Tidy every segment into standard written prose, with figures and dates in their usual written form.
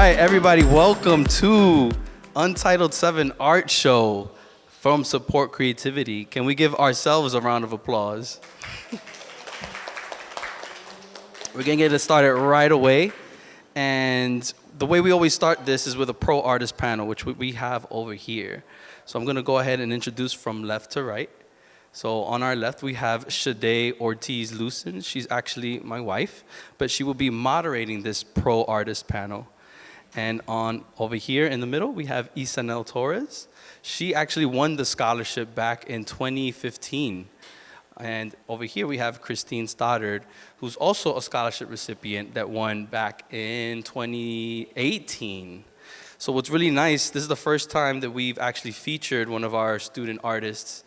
right, everybody, welcome to Untitled 7 Art Show from Support Creativity. Can we give ourselves a round of applause? We're gonna get it started right away. And the way we always start this is with a pro artist panel, which we have over here. So I'm gonna go ahead and introduce from left to right. So on our left, we have Shade Ortiz-Lucin. She's actually my wife, but she will be moderating this pro artist panel. And on over here in the middle, we have Ysanel Torres. She actually won the scholarship back in 2015. And over here, we have Christine Stoddard, who's also a scholarship recipient that won back in 2018. So what's really nice, this is the first time that we've actually featured one of our student artists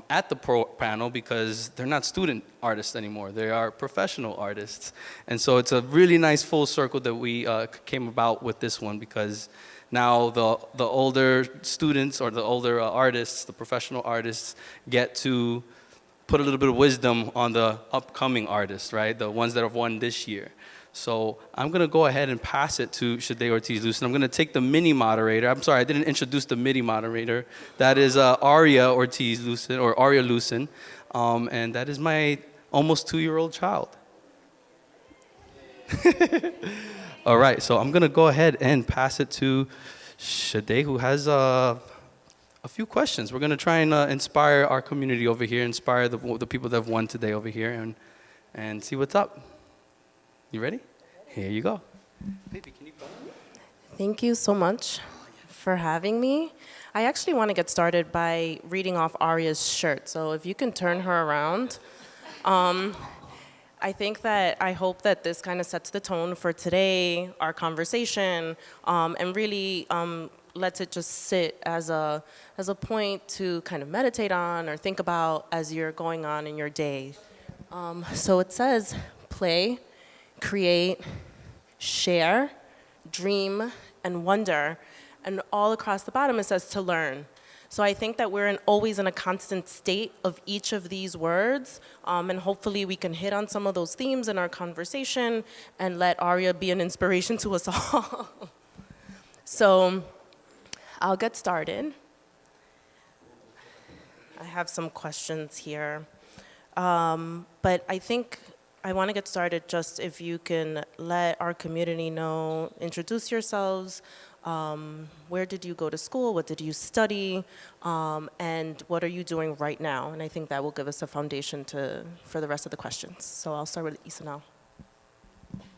at the pro panel, because they're not student artists anymore. They are professional artists. And so it's a really nice full circle that we came about with this one, because now the older students or the older artists, the professional artists, get to put a little bit of wisdom on the upcoming artists, right? The ones that have won this year. So I'm gonna go ahead and pass it to Shade Ortiz-Lucin. I'm gonna take the mini moderator. I'm sorry, I didn't introduce the mini moderator. That is Aria Ortiz-Lucin, or Aria Lucin, and that is my almost 2-year-old child. All right, so I'm gonna go ahead and pass it to Shade, who has a few questions. We're gonna try and inspire our community over here, inspire the people that have won today over here, and see what's up. You ready? Here you go. Baby, can you go? Thank you so much for having me. I actually want to get started by reading off Aria's shirt. So if you can turn her around. I hope that this kind of sets the tone for today, our conversation, and really lets it just sit as a point to kind of meditate on or think about as you're going on in your day. So it says, play, create, share, dream, and wonder. And all across the bottom it says to learn. So I think that we're always in a constant state of each of these words, and hopefully we can hit on some of those themes in our conversation and let Aria be an inspiration to us all. So I'll get started. I have some questions here, but I think I want to get started just if you can let our community know, introduce yourselves, where did you go to school, what did you study, and what are you doing right now? And I think that will give us a foundation for the rest of the questions. So I'll start with Ysanel.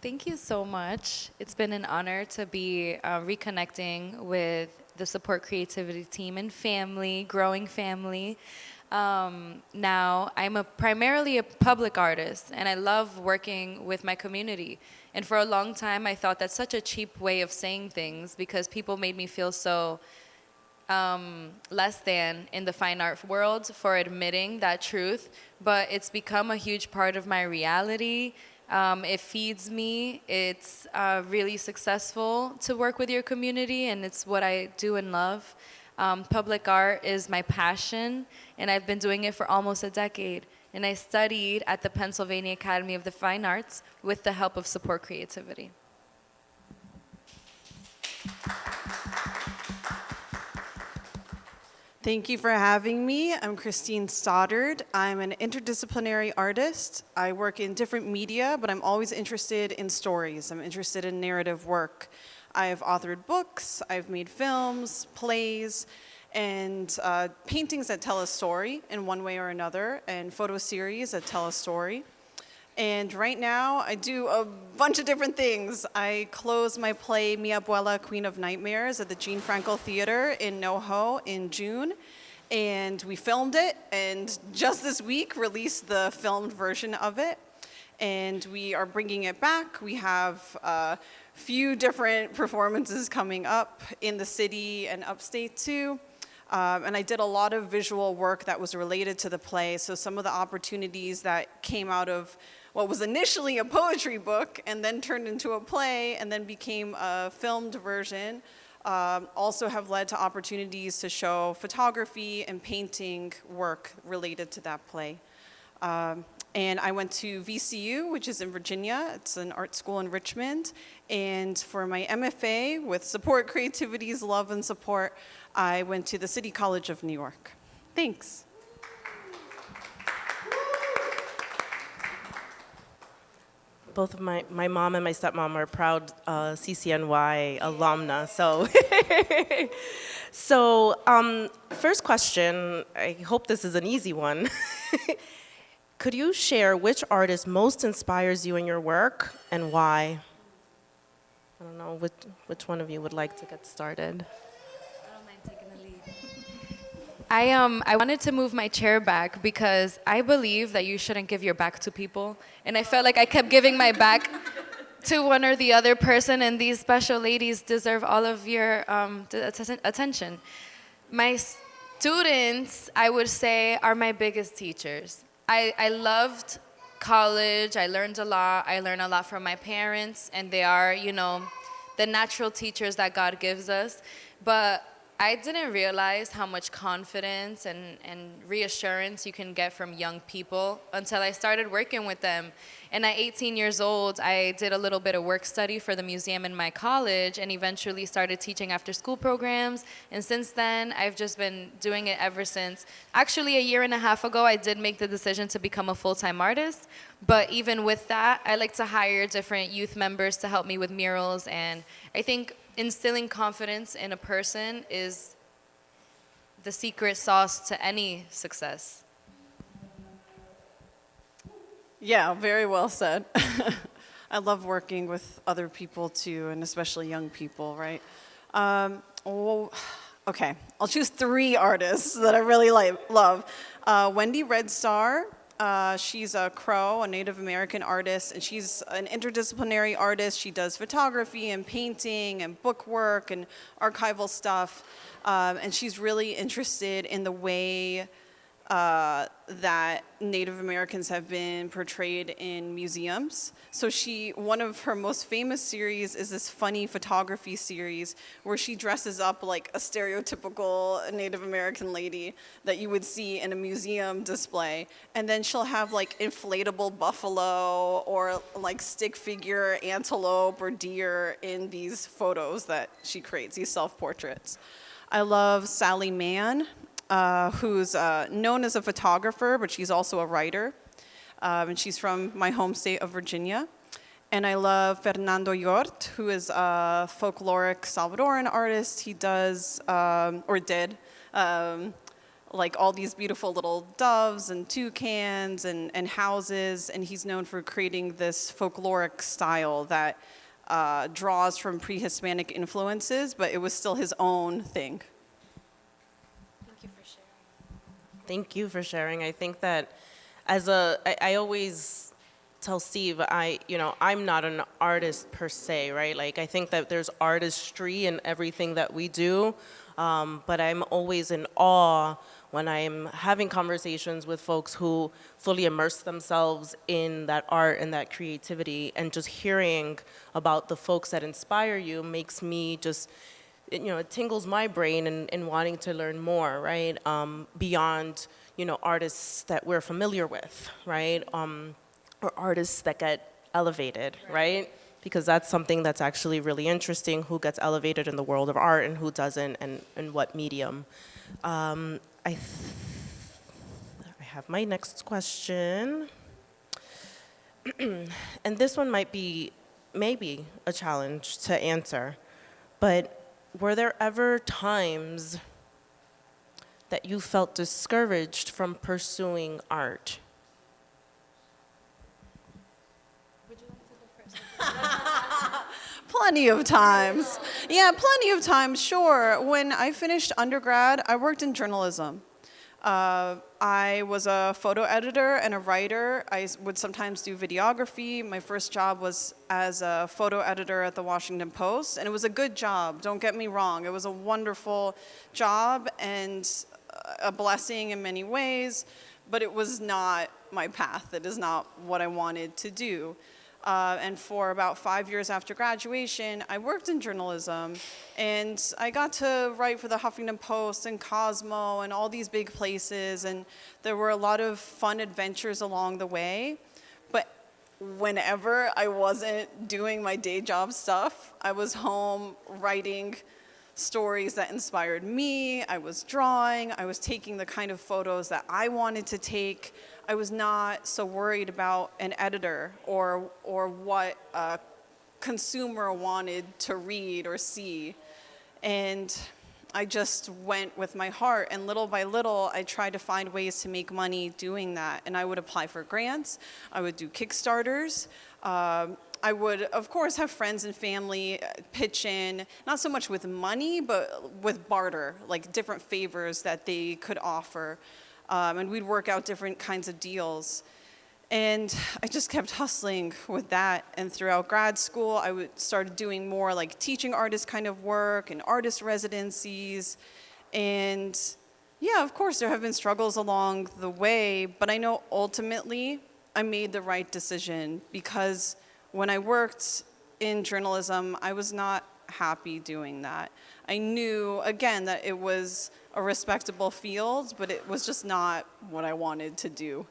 Thank you so much. It's been an honor to be reconnecting with the Support Creativity team and family, growing family. Now, I'm primarily a public artist, and I love working with my community. And for a long time, I thought that's such a cheap way of saying things, because people made me feel so less than in the fine art world for admitting that truth. But it's become a huge part of my reality. It feeds me. It's really successful to work with your community, and it's what I do and love. Public art is my passion, and I've been doing it for almost a decade. And I studied at the Pennsylvania Academy of the Fine Arts with the help of Support Creativity. Thank you for having me. I'm Christine Stoddard. I'm an interdisciplinary artist. I work in different media, but I'm always interested in stories. I'm interested in narrative work. I've authored books, I've made films, plays, and paintings that tell a story in one way or another, and photo series that tell a story. And right now, I do a bunch of different things. I closed my play, Mi Abuela, Queen of Nightmares, at the Jean Franco Theater in NoHo in June. And we filmed it, and just this week released the filmed version of it. And we are bringing it back. We have a few different performances coming up in the city and upstate too. And I did a lot of visual work that was related to the play. So some of the opportunities that came out of what was initially a poetry book and then turned into a play and then became a filmed version also have led to opportunities to show photography and painting work related to that play. And I went to VCU, which is in Virginia. It's an art school in Richmond. And for my MFA with Support Creativity's Love and Support, I went to the City College of New York. Thanks. Both of my mom and my stepmom are proud CCNY alumna. So, first question, I hope this is an easy one. Could you share which artist most inspires you in your work and why? I don't know, which one of you would like to get started? I don't mind taking the lead. I wanted to move my chair back because I believe that you shouldn't give your back to people. And I felt like I kept giving my back to one or the other person, and these special ladies deserve all of your attention. My students, I would say, are my biggest teachers. I loved college. I learned a lot. I learned a lot from my parents, and they are, the natural teachers that God gives us. But I didn't realize how much confidence and reassurance you can get from young people until I started working with them. And at 18 years old, I did a little bit of work study for the museum in my college and eventually started teaching after school programs. And since then, I've just been doing it ever since. Actually, a year and a half ago, I did make the decision to become a full-time artist. But even with that, I like to hire different youth members to help me with murals. And I think instilling confidence in a person is the secret sauce to any success. Yeah, very well said. I love working with other people too, and especially young people, right? Okay, I'll choose 3 artists that I really love. Wendy Red Star. She's a Crow, a Native American artist, and she's an interdisciplinary artist. She does photography and painting and book work and archival stuff. And she's really interested in the way that Native Americans have been portrayed in museums. So one of her most famous series is this funny photography series where she dresses up like a stereotypical Native American lady that you would see in a museum display. And then she'll have like inflatable buffalo or like stick figure antelope or deer in these photos that she creates, these self-portraits. I love Sally Mann. Who's known as a photographer, but she's also a writer. And she's from my home state of Virginia. And I love Fernando Yort, who is a folkloric Salvadoran artist. He does, or did, like all these beautiful little doves and toucans and houses. And he's known for creating this folkloric style that draws from pre-Hispanic influences, but it was still his own thing. Thank you for sharing. I think that I always tell Steve, I'm not an artist per se, right? Like, I think that there's artistry in everything that we do, but I'm always in awe when I'm having conversations with folks who fully immerse themselves in that art and that creativity, and just hearing about the folks that inspire you makes me just, it tingles my brain in wanting to learn more, right? Beyond, artists that we're familiar with, right? Or artists that get elevated, right? Because that's something that's actually really interesting, who gets elevated in the world of art and who doesn't, and what medium. I have my next question. And this one might be maybe a challenge to answer, but were there ever times that you felt discouraged from pursuing art? Would you like to go first? Plenty of times. Yeah, plenty of times, sure. When I finished undergrad, I worked in journalism. I was a photo editor and a writer. I would sometimes do videography. My first job was as a photo editor at the Washington Post, and it was a good job, don't get me wrong. It was a wonderful job and a blessing in many ways, but it was not my path. It is not what I wanted to do. And for about 5 years after graduation, I worked in journalism. And I got to write for the Huffington Post and Cosmo and all these big places. And there were a lot of fun adventures along the way. But whenever I wasn't doing my day job stuff, I was home writing stories that inspired me. I was drawing. I was taking the kind of photos that I wanted to take. I was not so worried about an editor or what a consumer wanted to read or see. And I just went with my heart, and little by little, I tried to find ways to make money doing that. And I would apply for grants. I would do Kickstarters. I would, of course, have friends and family pitch in, not so much with money, but with barter, like different favors that they could offer. And we'd work out different kinds of deals. And I just kept hustling with that. And throughout grad school, I started doing more like teaching artist kind of work and artist residencies. And yeah, of course, there have been struggles along the way, but I know ultimately I made the right decision, because when I worked in journalism, I was not happy doing that. I knew, again, that it was a respectable field, but it was just not what I wanted to do.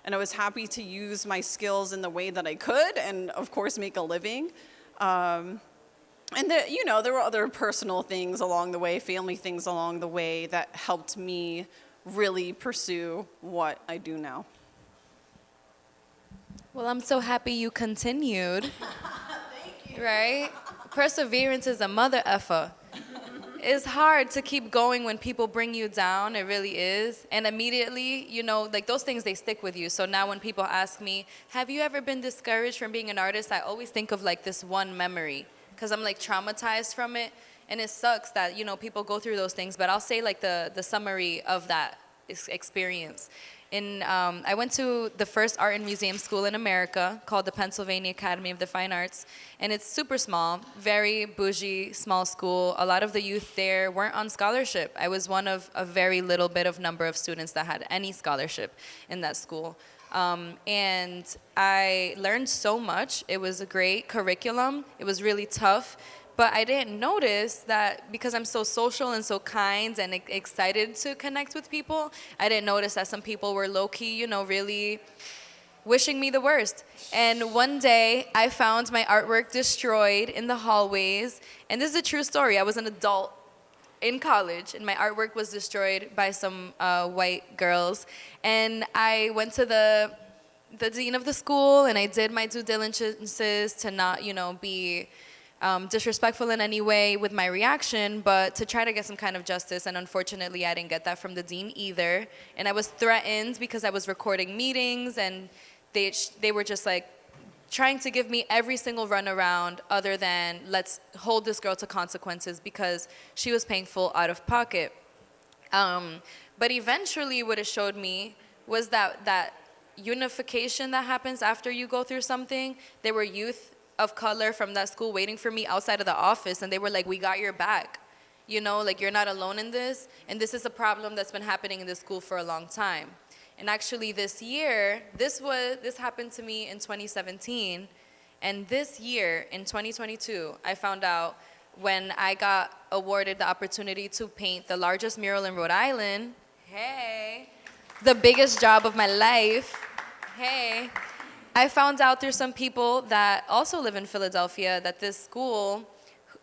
And I was happy to use my skills in the way that I could, and of course make a living. And there were other personal things along the way, family things along the way that helped me really pursue what I do now. Well, I'm so happy you continued. Thank you. Right? Perseverance is a mother effer. It's hard to keep going when people bring you down. It really is. And immediately, like those things, they stick with you. So now when people ask me, have you ever been discouraged from being an artist? I always think of like this one memory, because I'm like traumatized from it. And it sucks that, people go through those things. But I'll say like the summary of that experience. I went to the first art and museum school in America called the Pennsylvania Academy of the Fine Arts, and it's super small, very bougie, small school. A lot of the youth there weren't on scholarship. I was one of a very little bit of number of students that had any scholarship in that school. And I learned so much. It was a great curriculum. It was really tough. But I didn't notice that because I'm so social and so kind and excited to connect with people, I didn't notice that some people were low-key, really wishing me the worst. And one day, I found my artwork destroyed in the hallways. And this is a true story. I was an adult in college, and my artwork was destroyed by some white girls. And I went to the dean of the school, and I did my due diligences to not, be disrespectful in any way with my reaction, but to try to get some kind of justice. And unfortunately, I didn't get that from the dean either. And I was threatened because I was recording meetings, and they were just like trying to give me every single runaround other than let's hold this girl to consequences because she was paying full out of pocket. But eventually what it showed me was that unification that happens after you go through something. There were youth of color from that school waiting for me outside of the office, and they were like, we got your back. Like you're not alone in this, and this is a problem that's been happening in this school for a long time. And actually this year, this happened to me in 2017, and this year, in 2022, I found out when I got awarded the opportunity to paint the largest mural in Rhode Island, the biggest job of my life, I found out through some people that also live in Philadelphia that this school,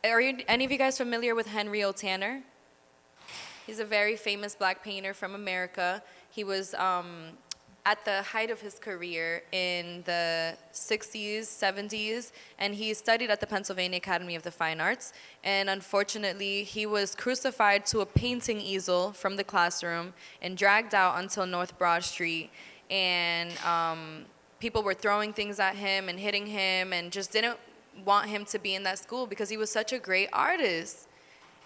any of you guys familiar with Henry O. Tanner? He's a very famous black painter from America. He was at the height of his career in the 60s, 70s, and he studied at the Pennsylvania Academy of the Fine Arts. And unfortunately, he was crucified to a painting easel from the classroom and dragged out until North Broad Street. And people were throwing things at him and hitting him and just didn't want him to be in that school because he was such a great artist.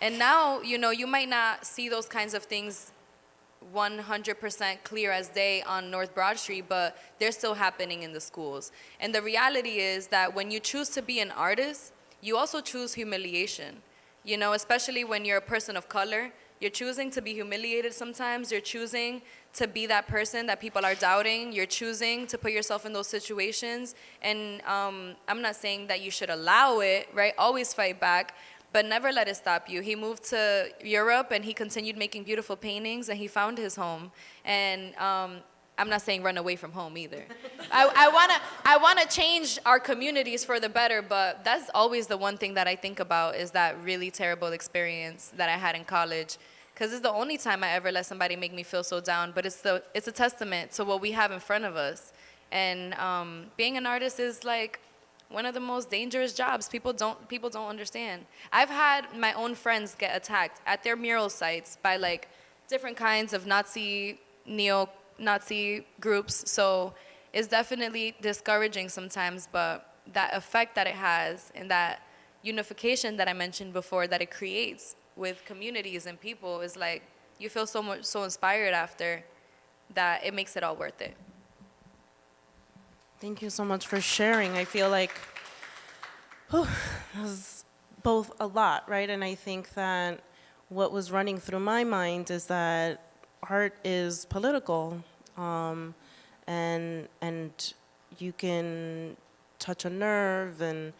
And now, you might not see those kinds of things 100% clear as day on North Broad Street, but they're still happening in the schools. And the reality is that when you choose to be an artist, you also choose humiliation. Especially when you're a person of color, You're choosing to be humiliated sometimes. You're choosing to be that person that people are doubting. You're choosing to put yourself in those situations. And I'm not saying that you should allow it, right? Always fight back, but never let it stop you. He moved to Europe and he continued making beautiful paintings and he found his home. And I'm not saying run away from home either. I wanna change our communities for the better, but that's always the one thing that I think about is that really terrible experience that I had in college. Because it's the only time I ever let somebody make me feel so down, but it's a testament to what we have in front of us. And being an artist is like one of the most dangerous jobs. People don't understand. I've had my own friends get attacked at their mural sites by like different kinds of neo-Nazi groups. So it's definitely discouraging sometimes, but that effect that it has and that unification that I mentioned before that it creates with communities and people is like, you feel so inspired after that it makes it all worth it. Thank you so much for sharing. I feel like that was both a lot, right? And I think that what was running through my mind is that art is political, and you can touch a nerve and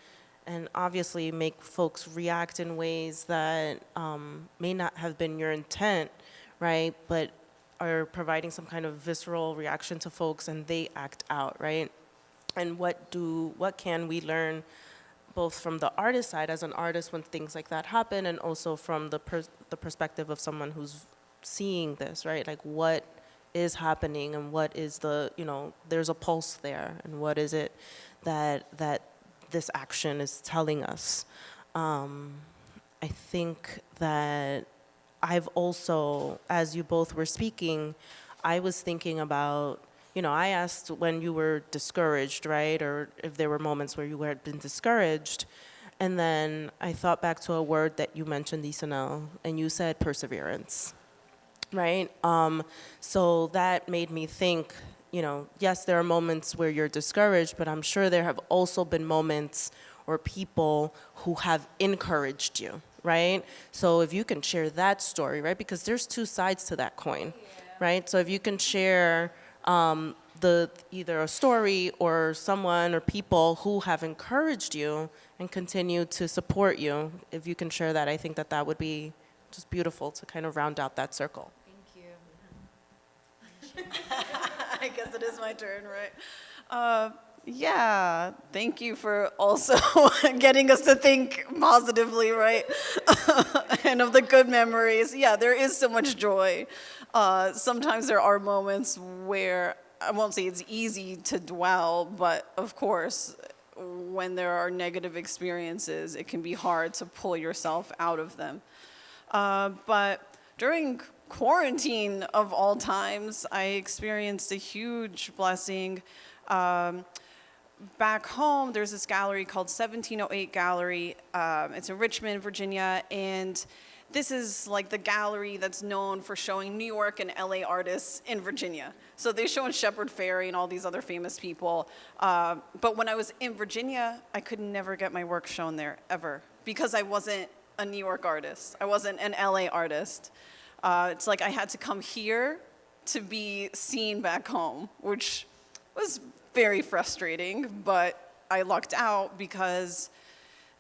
obviously make folks react in ways that may not have been your intent, right? But are providing some kind of visceral reaction to folks and they act out, right? And what can we learn both from the artist side as an artist when things like that happen and also from the perspective of someone who's seeing this, right? Like what is happening and what is there's a pulse there and what is it that this action is telling us. I think that I've also, as you both were speaking, I was thinking about, I asked when you were discouraged, right? Or if there were moments where you had been discouraged. And then I thought back to a word that you mentioned, Ysanel, and you said perseverance, right? So that made me think, yes, there are moments where you're discouraged, but I'm sure there have also been moments or people who have encouraged you, right? So if you can share that story, right? Because there's two sides to that coin, right? So if you can share either a story or someone or people who have encouraged you and continue to support you, if you can share that, I think that would be just beautiful to kind of round out that circle. Thank you. I guess it is my turn, right? Yeah, thank you for also getting us to think positively, right? And of the good memories. Yeah, there is so much joy. Sometimes there are moments where, I won't say it's easy to dwell, but of course, when there are negative experiences, it can be hard to pull yourself out of them. But during quarantine of all times, I experienced a huge blessing. Back home, there's this gallery called 1708 Gallery. It's in Richmond, Virginia, and this is like the gallery that's known for showing New York and LA artists in Virginia. So they show in Shepard Fairey and all these other famous people. But when I was in Virginia, I could never get my work shown there, ever, because I wasn't a New York artist. I wasn't an LA artist. It's like I had to come here to be seen back home, which was very frustrating, but I lucked out because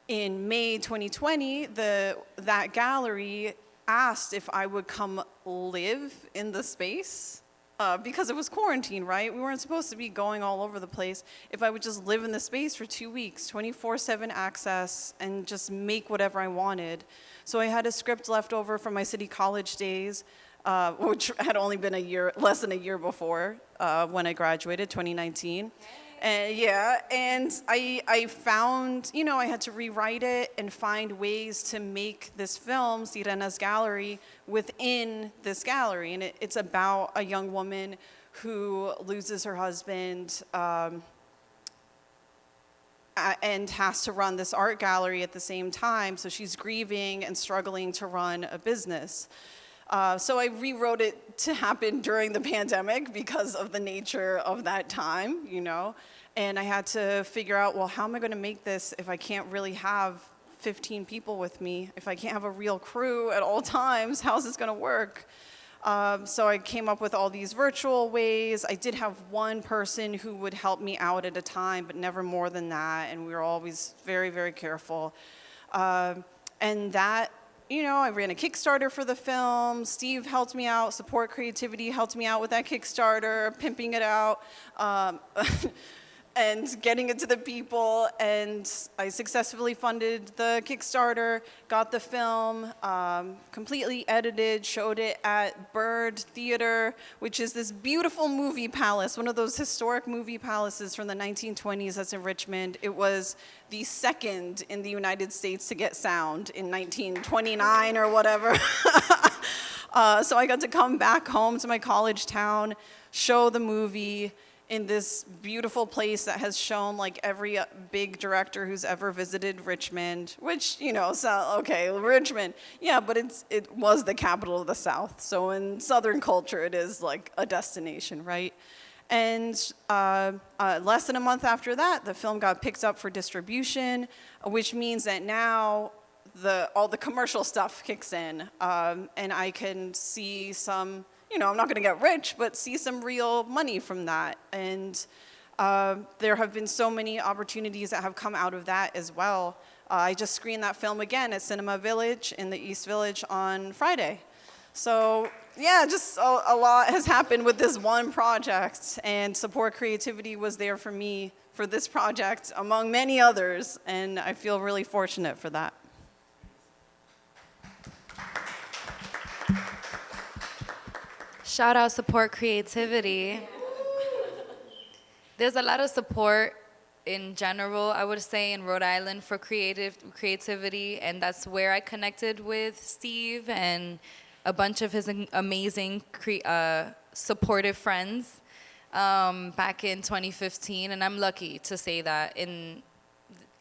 in May 2020, that gallery asked if I would come live in the space because it was quarantine, right? We weren't supposed to be going all over the place. If I would just live in the space for 2 weeks, 24/7 access, and just make whatever I wanted. So I had a script left over from my city college days, which had only been less than a year before when I graduated, 2019. And I found, I had to rewrite it and find ways to make this film, Sirena's Gallery, within this gallery. And it's about a young woman who loses her husband and has to run this art gallery at the same time. So she's grieving and struggling to run a business. So I rewrote it to happen during the pandemic because of the nature of that time, And I had to figure out, well, how am I going to make this if I can't really have 15 people with me. If I can't have a real crew at all times, how's this going to work? So I came up with all these virtual ways. I did have one person who would help me out at a time, but never more than that. And we were always very, very careful. And that, you know, I ran a Kickstarter for the film. Steve helped me out. Support Creativity helped me out with that Kickstarter, pimping it out. And getting it to the people, and I successfully funded the Kickstarter, got the film completely edited, showed it at Bird Theater, which is this beautiful movie palace, one of those historic movie palaces from the 1920s that's in Richmond. It was the second in the United States to get sound in 1929 or whatever. So I got to come back home to my college town, show the movie in this beautiful place that has shown like every big director who's ever visited Richmond, which, you know, so, okay, Richmond, yeah, but it was the capital of the South. So in Southern culture, it is like a destination, right? And less than a month after that, the film got picked up for distribution, which means that now all the commercial stuff kicks in, and I can see some, you know, I'm not going to get rich, but see some real money from that. And there have been so many opportunities that have come out of that as well. I just screened that film again at Cinema Village in the East Village on Friday. So yeah, just a lot has happened with this one project, and Support Creativity was there for me for this project, among many others, and I feel really fortunate for that. Shout out Support Creativity. There's a lot of support in general, I would say, in Rhode Island for creativity, and that's where I connected with Steve and a bunch of his amazing supportive friends back in 2015, and I'm lucky to say that.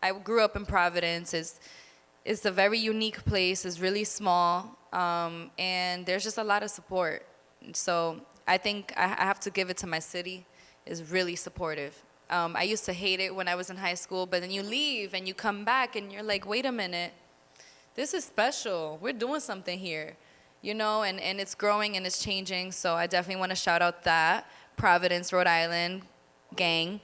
I grew up in Providence. It's a very unique place. It's really small, and there's just a lot of support. So I think I have to give it to my city. It's really supportive. I used to hate it when I was in high school, but then you leave and you come back and you're like, wait a minute, this is special. We're doing something here, you know, and it's growing and it's changing. So I definitely want to shout out that Providence, Rhode Island gang.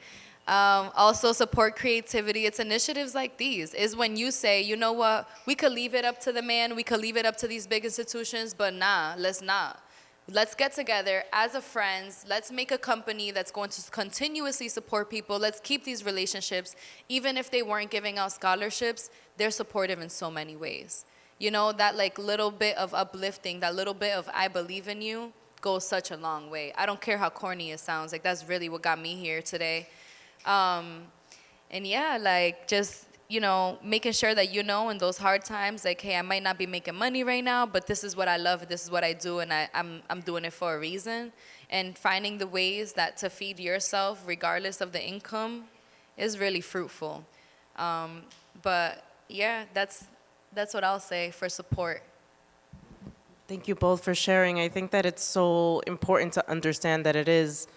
Also support creativity. It's initiatives like these is when you say, you know what, we could leave it up to the man, we could leave it up to these big institutions, but nah, let's not. Let's get together as a friends. Let's make a company that's going to continuously support people. Let's keep these relationships. Even if they weren't giving out scholarships, they're supportive in so many ways. You know, that like little bit of uplifting, that little bit of I believe in you goes such a long way. I don't care how corny it sounds. Like that's really what got me here today. And yeah, like just, you know, making sure that you know in those hard times, like, hey, I might not be making money right now, but this is what I love, this is what I do, and I'm doing it for a reason. And finding the ways that to feed yourself, regardless of the income, is really fruitful. But yeah, that's what I'll say for support. Thank you both for sharing. I think that it's so important to understand that it is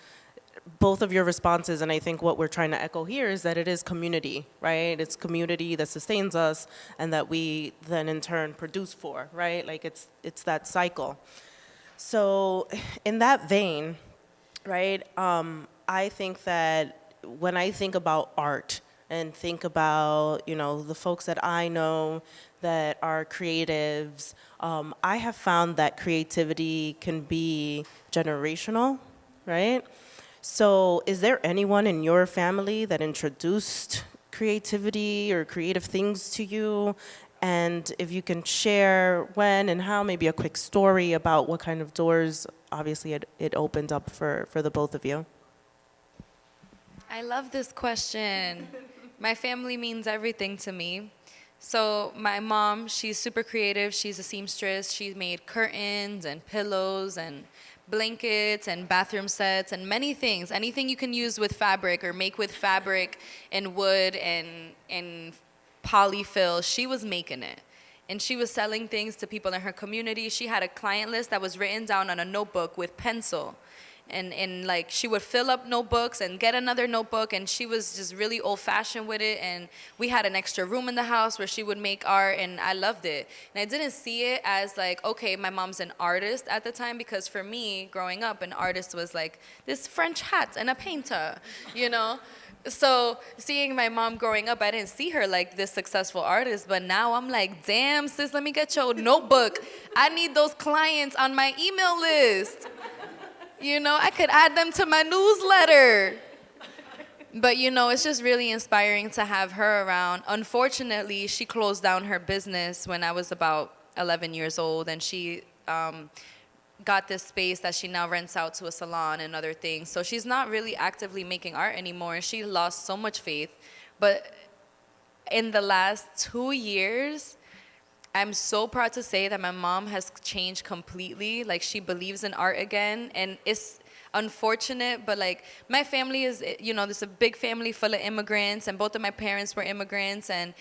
both of your responses, and I think what we're trying to echo here is that it is community, right? It's community that sustains us and that we then in turn produce for, right? Like it's that cycle. So in that vein, right, I think that when I think about art and think about, you know, the folks that I know that are creatives, I have found that creativity can be generational, right? So is there anyone in your family that introduced creativity or creative things to you? And if you can share when and how, maybe a quick story about what kind of doors, obviously, it opened up for the both of you. I love this question. My family means everything to me. So my mom, she's super creative. She's a seamstress. She made curtains and pillows and blankets and bathroom sets and many things. Anything you can use with fabric or make with fabric and wood and polyfill, she was making it. And she was selling things to people in her community. She had a client list that was written down on a notebook with pencil. And like she would fill up notebooks and get another notebook, and she was just really old-fashioned with it. And we had an extra room in the house where she would make art, and I loved it. And I didn't see it as like, okay, my mom's an artist at the time, because for me, growing up, an artist was like this French hat and a painter, you know? So seeing my mom growing up, I didn't see her like this successful artist, but now I'm like, damn, sis, let me get your notebook. I need those clients on my email list. You know, I could add them to my newsletter. But, you know, it's just really inspiring to have her around. Unfortunately, she closed down her business when I was about 11 years old, and she got this space that she now rents out to a salon and other things. So she's not really actively making art anymore, and she lost so much faith. But in the last 2 years, I'm so proud to say that my mom has changed completely. Like, she believes in art again, and it's unfortunate, but like my family is, you know, there's a big family full of immigrants, and both of my parents were immigrants, and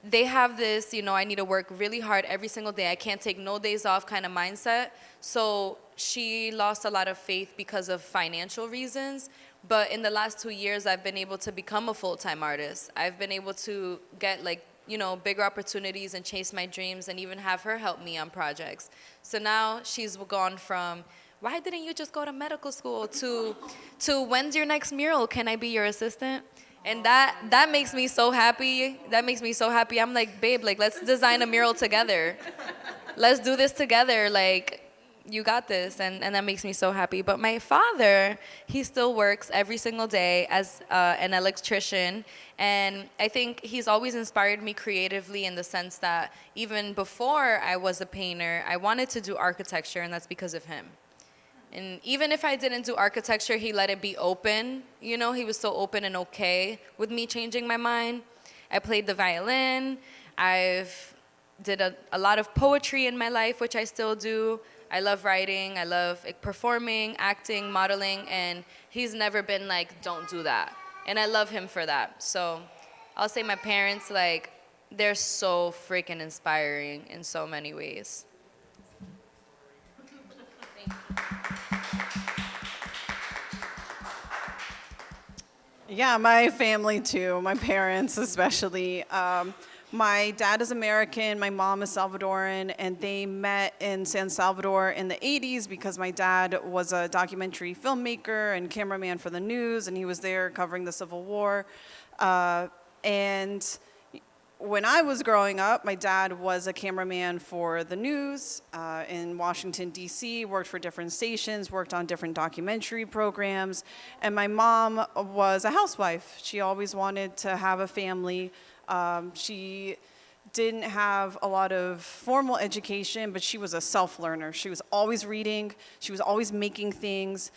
they have this, you know, I need to work really hard every single day. I can't take no days off kind of mindset. So she lost a lot of faith because of financial reasons. But in the last 2 years, I've been able to become a full-time artist. I've been able to get like, you know, bigger opportunities and chase my dreams, and even have her help me on projects. So now she's gone from, why didn't you just go to medical school, to when's your next mural? Can I be your assistant? And that makes me so happy. That makes me so happy. I'm like, babe, like, let's design a mural together. Let's do this together. Like, you got this. And that makes me so happy. But my father, he still works every single day as an electrician. And I think he's always inspired me creatively, in the sense that even before I was a painter, I wanted to do architecture, and that's because of him. And even if I didn't do architecture, he let it be open. You know, he was so open and okay with me changing my mind. I played the violin. I've did a lot of poetry in my life, which I still do. I love writing. I love performing, acting, modeling. And he's never been like, don't do that. And I love him for that. So I'll say my parents, like, they're so freaking inspiring in so many ways. Yeah, my family too, my parents especially. My dad is American, my mom is Salvadoran, and they met in San Salvador in the 80s because my dad was a documentary filmmaker and cameraman for the news, and he was there covering the Civil War. And when I was growing up, my dad was a cameraman for the news in Washington, D.C., worked for different stations, worked on different documentary programs. And my mom was a housewife. She always wanted to have a family. She didn't have a lot of formal education, but she was a self-learner. She was always reading. She was always making things.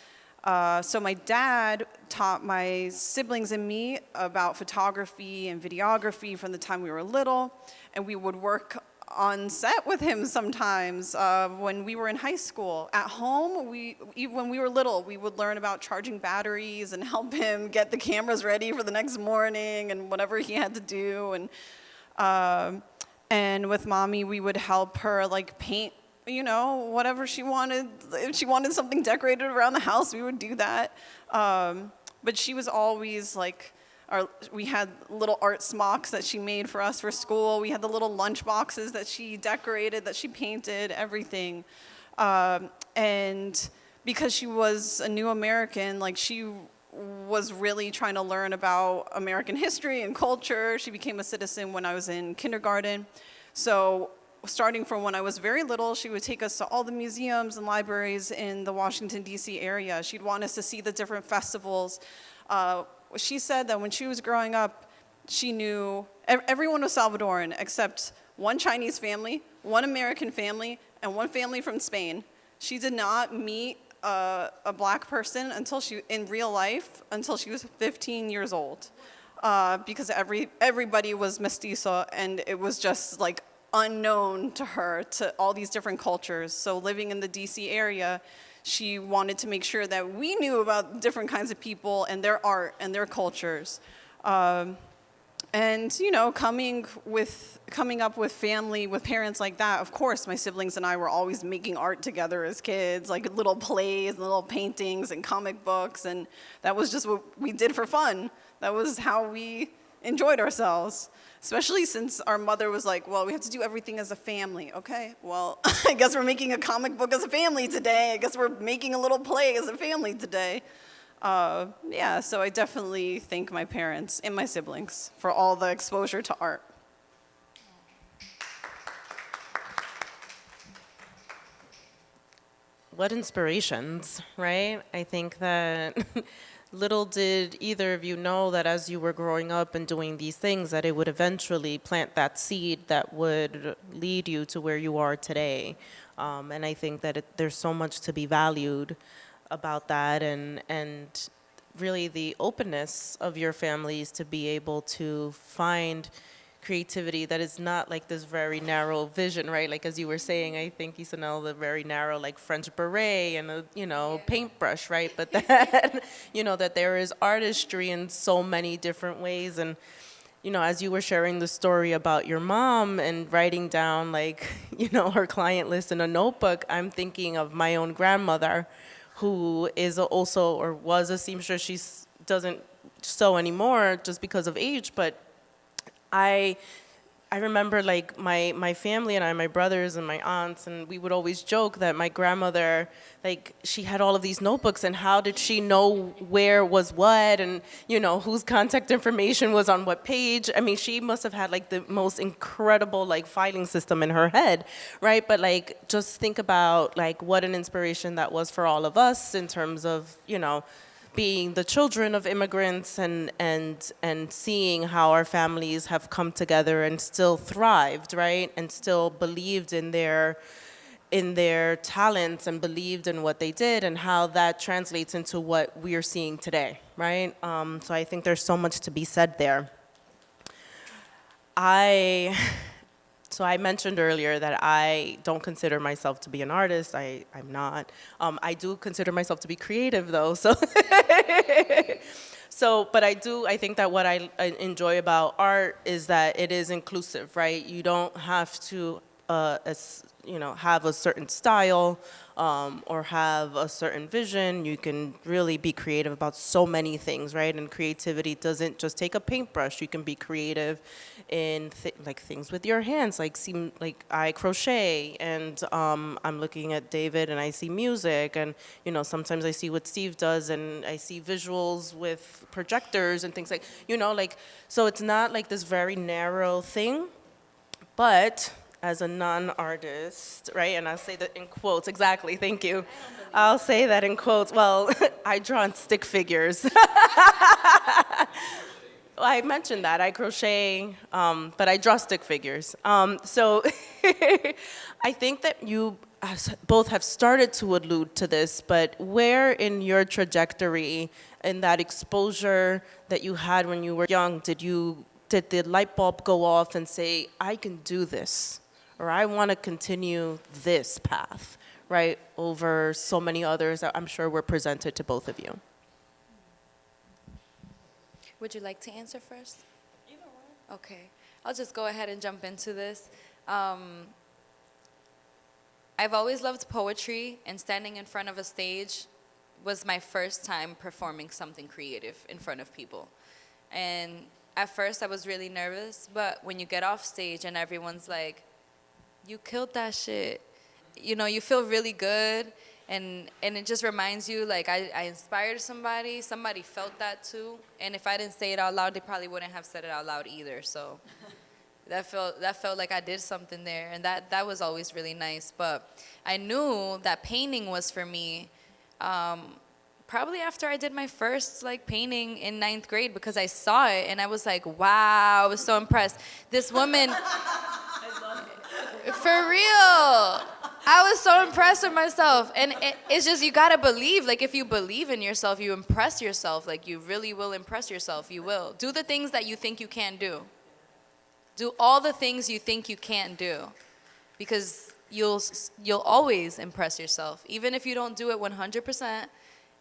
So my dad taught my siblings and me about photography and videography from the time we were little, and we would work on set with him sometimes when we were in high school. At home, when we were little, we would learn about charging batteries and help him get the cameras ready for the next morning and whatever he had to do. And with mommy, we would help her like paint, you know, whatever she wanted. If she wanted something decorated around the house, we would do that. But she was always like, we had little art smocks that she made for us for school. We had the little lunch boxes that she decorated, that she painted, everything. And because she was a new American, like she was really trying to learn about American history and culture. She became a citizen when I was in kindergarten. So starting from when I was very little, she would take us to all the museums and libraries in the Washington, D.C. area. She'd want us to see the different festivals. She said that when she was growing up, she knew everyone was Salvadoran except one Chinese family, one American family, and one family from Spain. She did not meet a black person in real life until she was 15 years old, because everybody was mestizo, and it was just like unknown to her, to all these different cultures. So living in the DC area, she wanted to make sure that we knew about different kinds of people and their art and their cultures. And, coming up with family, with parents like that, of course, my siblings and I were always making art together as kids, like little plays, and little paintings, and comic books, and that was just what we did for fun. That was how we enjoyed ourselves, especially since our mother was like, well, we have to do everything as a family. Okay, well, I guess we're making a comic book as a family today. I guess we're making a little play as a family today. So I definitely thank my parents and my siblings for all the exposure to art. What inspirations, right? I think that little did either of you know that as you were growing up and doing these things, that it would eventually plant that seed that would lead you to where you are today. And I think that there's so much to be valued about that, and really the openness of your families to be able to find creativity that is not like this very narrow vision, right? Like as you were saying, I think Ysanel, the very narrow like French beret and a paintbrush, right? But that that there is artistry in so many different ways. And as you were sharing the story about your mom and writing down like her client list in a notebook, I'm thinking of my own grandmother, who is also, or was a seamstress. She doesn't sew anymore just because of age, but I remember like my family and I, my brothers and my aunts, and we would always joke that my grandmother, like she had all of these notebooks, and how did she know where was what, and whose contact information was on what page? I mean, she must have had like the most incredible like filing system in her head, right? But like just think about like what an inspiration that was for all of us in terms of being the children of immigrants and seeing how our families have come together and still thrived, right? And still believed in their talents and believed in what they did, and how that translates into what we're seeing today, right? So I think there's so much to be said there. So I mentioned earlier that I don't consider myself to be an artist. I'm not. I do consider myself to be creative, though. So, but I think that what I enjoy about art is that it is inclusive, right? You don't have to, have a certain style or have a certain vision. You can really be creative about so many things, right? And creativity doesn't just take a paintbrush. You can be creative in things with your hands, like I crochet, and I'm looking at David and I see music, and sometimes I see what Steve does, and I see visuals with projectors and things so it's not like this very narrow thing. But as a non-artist, right, and I'll say that in quotes, exactly, thank you. I'll say that in quotes. Well, I draw on stick figures. I mentioned that. I crochet, but I draw stick figures. So I think that you both have started to allude to this, but where in your trajectory, in that exposure that you had when you were young, did the light bulb go off and say, I can do this, or I want to continue this path, right, over so many others that I'm sure were presented to both of you? Would you like to answer first? Either one. Okay. I'll just go ahead and jump into this. I've always loved poetry, and standing in front of a stage was my first time performing something creative in front of people. And at first I was really nervous, but when you get off stage and everyone's like, you killed that shit, you feel really good. And it just reminds you, like, I inspired somebody felt that too, and if I didn't say it out loud, they probably wouldn't have said it out loud either, so that felt like I did something there, and that was always really nice. But I knew that painting was for me probably after I did my first, painting in 9th grade, because I saw it, and I was like, wow, I was so impressed. This woman, for real. I was so impressed with myself, and it's just, you gotta believe, if you believe in yourself, you impress yourself, you really will impress yourself, you will. Do the things that you think you can't do. Do all the things you think you can't do, because you'll always impress yourself. Even if you don't do it 100%,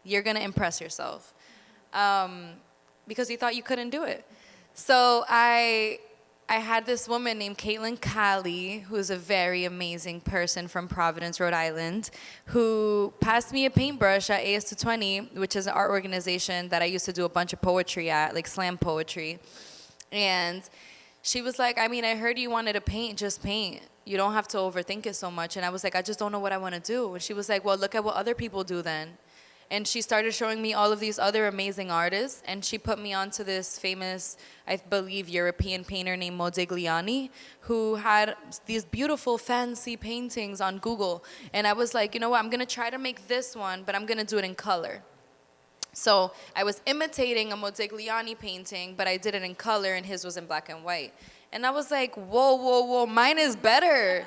you're gonna impress yourself, because you thought you couldn't do it. So I had this woman named Caitlin Callie, who's a very amazing person from Providence, Rhode Island, who passed me a paintbrush at AS220, which is an art organization that I used to do a bunch of poetry at, like slam poetry. And she was like, I mean, I heard you wanted to paint, just paint. You don't have to overthink it so much. And I was like, I just don't know what I want to do. And she was like, well, look at what other people do then. And she started showing me all of these other amazing artists, and she put me onto this famous, I believe, European painter named Modigliani, who had these beautiful, fancy paintings on Google. And I was like, you know what, I'm gonna try to make this one, but I'm gonna do it in color. So I was imitating a Modigliani painting, but I did it in color, and his was in black and white. And I was like, whoa, whoa, whoa, mine is better.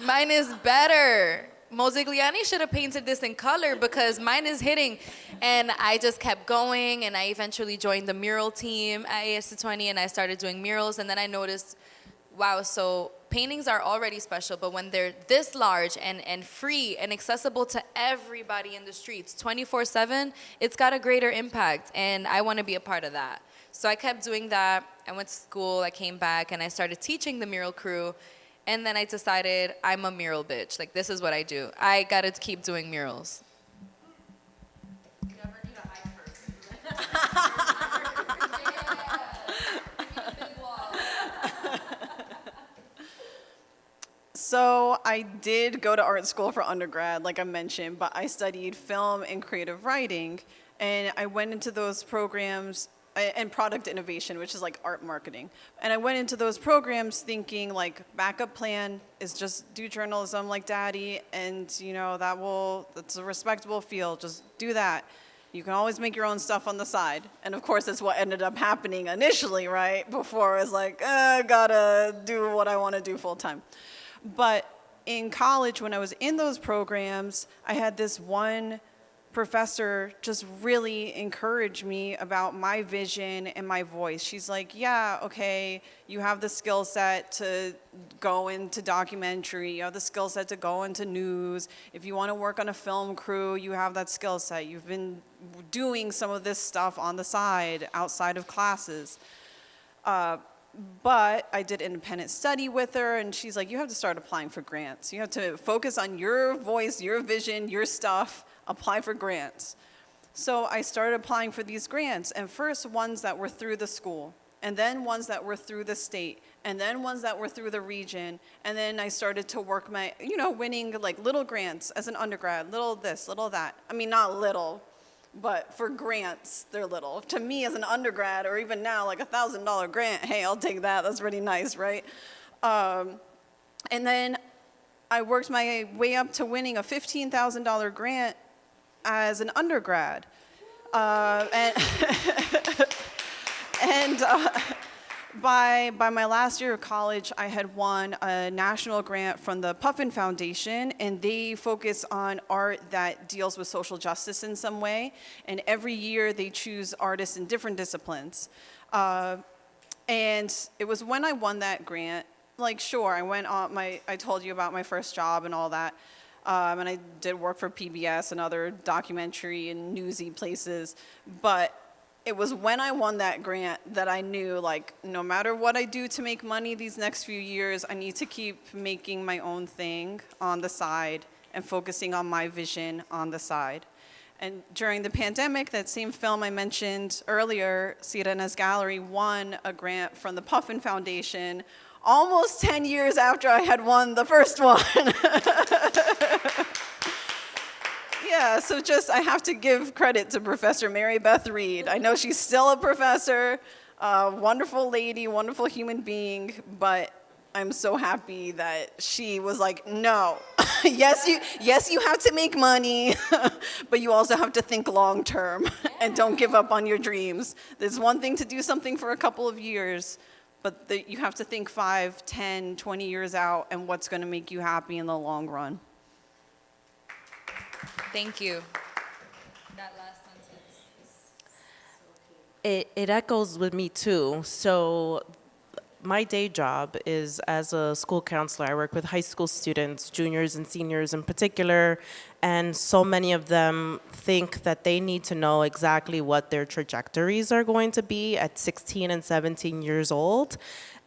Mine is better. Modigliani should have painted this in color because mine is hitting. And I just kept going, and I eventually joined the mural team at AS220, and I started doing murals. And then I noticed, wow, so paintings are already special, but when they're this large and free and accessible to everybody in the streets 24/7, it's got a greater impact, and I want to be a part of that. So I kept doing that. I went to school, I came back, and I started teaching the mural crew. And then I decided I'm a mural bitch. Like, this is what I do. I gotta keep doing murals. You never need a hype person. So I did go to art school for undergrad, like I mentioned, but I studied film and creative writing, and I went into those programs and product innovation, which is like art marketing. And I went into those programs thinking like backup plan is just do journalism like daddy, and you know that's a respectable field, just do that. You can always make your own stuff on the side. And of course that's what ended up happening initially, right? Before I was like, gotta do what I wanna do full time. But in college, when I was in those programs, I had this one professor just really encouraged me about my vision and my voice. She's like, yeah, okay, you have the skill set to go into documentary, you have the skill set to go into news. If you want to work on a film crew, you have that skill set. You've been doing some of this stuff on the side, outside of classes. But I did independent study with her, and she's like, you have to start applying for grants. You have to focus on your voice, your vision, your stuff, apply for grants. So I started applying for these grants, and first ones that were through the school, and then ones that were through the state, and then ones that were through the region, and then I started to work my, winning like little grants as an undergrad, little this, little that. I mean, not little, but for grants, they're little. To me as an undergrad, or even now, like $1,000 grant, hey, I'll take that, that's pretty nice, right? And then I worked my way up to winning a $15,000 grant as an undergrad. And by my last year of college, I had won a national grant from the Puffin Foundation, and they focus on art that deals with social justice in some way. And every year they choose artists in different disciplines. And it was when I won that grant, like sure, I went on I told you about my first job and all that. And I did work for PBS and other documentary and newsy places. But it was when I won that grant that I knew, like, no matter what I do to make money these next few years, I need to keep making my own thing on the side and focusing on my vision on the side. And during the pandemic, that same film I mentioned earlier, Sirena's Gallery, won a grant from the Puffin Foundation almost 10 years after I had won the first one. Yeah, so just I have to give credit to Professor Mary Beth Reed. I know she's still a professor, wonderful lady, wonderful human being, but I'm so happy that she was like, no, yes, you have to make money, but you also have to think long term and don't give up on your dreams. There's one thing to do something for a couple of years, but you have to think 5, 10, 20 years out and what's going to make you happy in the long run. Thank you. That last sentence is so key. It echoes with me too. So my day job is as a school counselor. I work with high school students, juniors and seniors in particular, and so many of them think that they need to know exactly what their trajectories are going to be at 16 and 17 years old.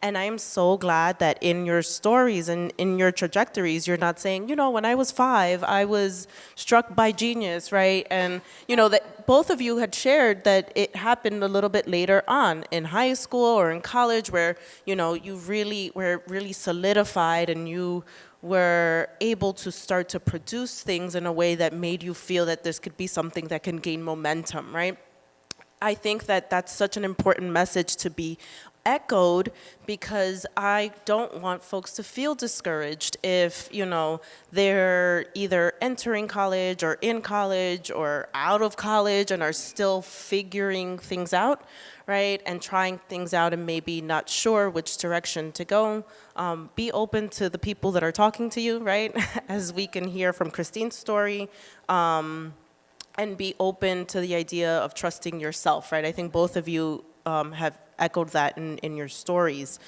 And I am so glad that in your stories and in your trajectories, you're not saying, when I was 5, I was struck by genius, right? And, that both of you had shared that it happened a little bit later on in high school or in college where, you really were really solidified and you were able to start to produce things in a way that made you feel that this could be something that can gain momentum, right? I think that that's such an important message to be echoed because I don't want folks to feel discouraged if, they're either entering college or in college or out of college and are still figuring things out, right? And trying things out and maybe not sure which direction to go. Be open to the people that are talking to you, right? As we can hear from Christine's story. And be open to the idea of trusting yourself, right? I think both of you have echoed that in your stories.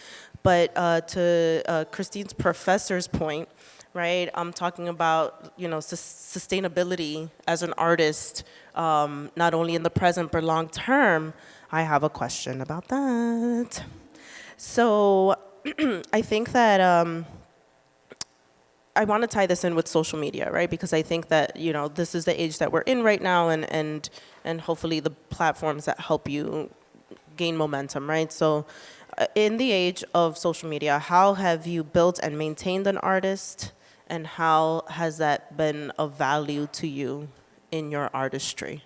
But to Christine's professor's point, right, I'm talking about, sustainability as an artist, not only in the present but long term. I have a question about that. So I think that I want to tie this in with social media, right? Because I think that, this is the age that we're in right now and hopefully the platforms that help you gain momentum, right? So in the age of social media, how have you built and maintained an artist and how has that been of value to you in your artistry?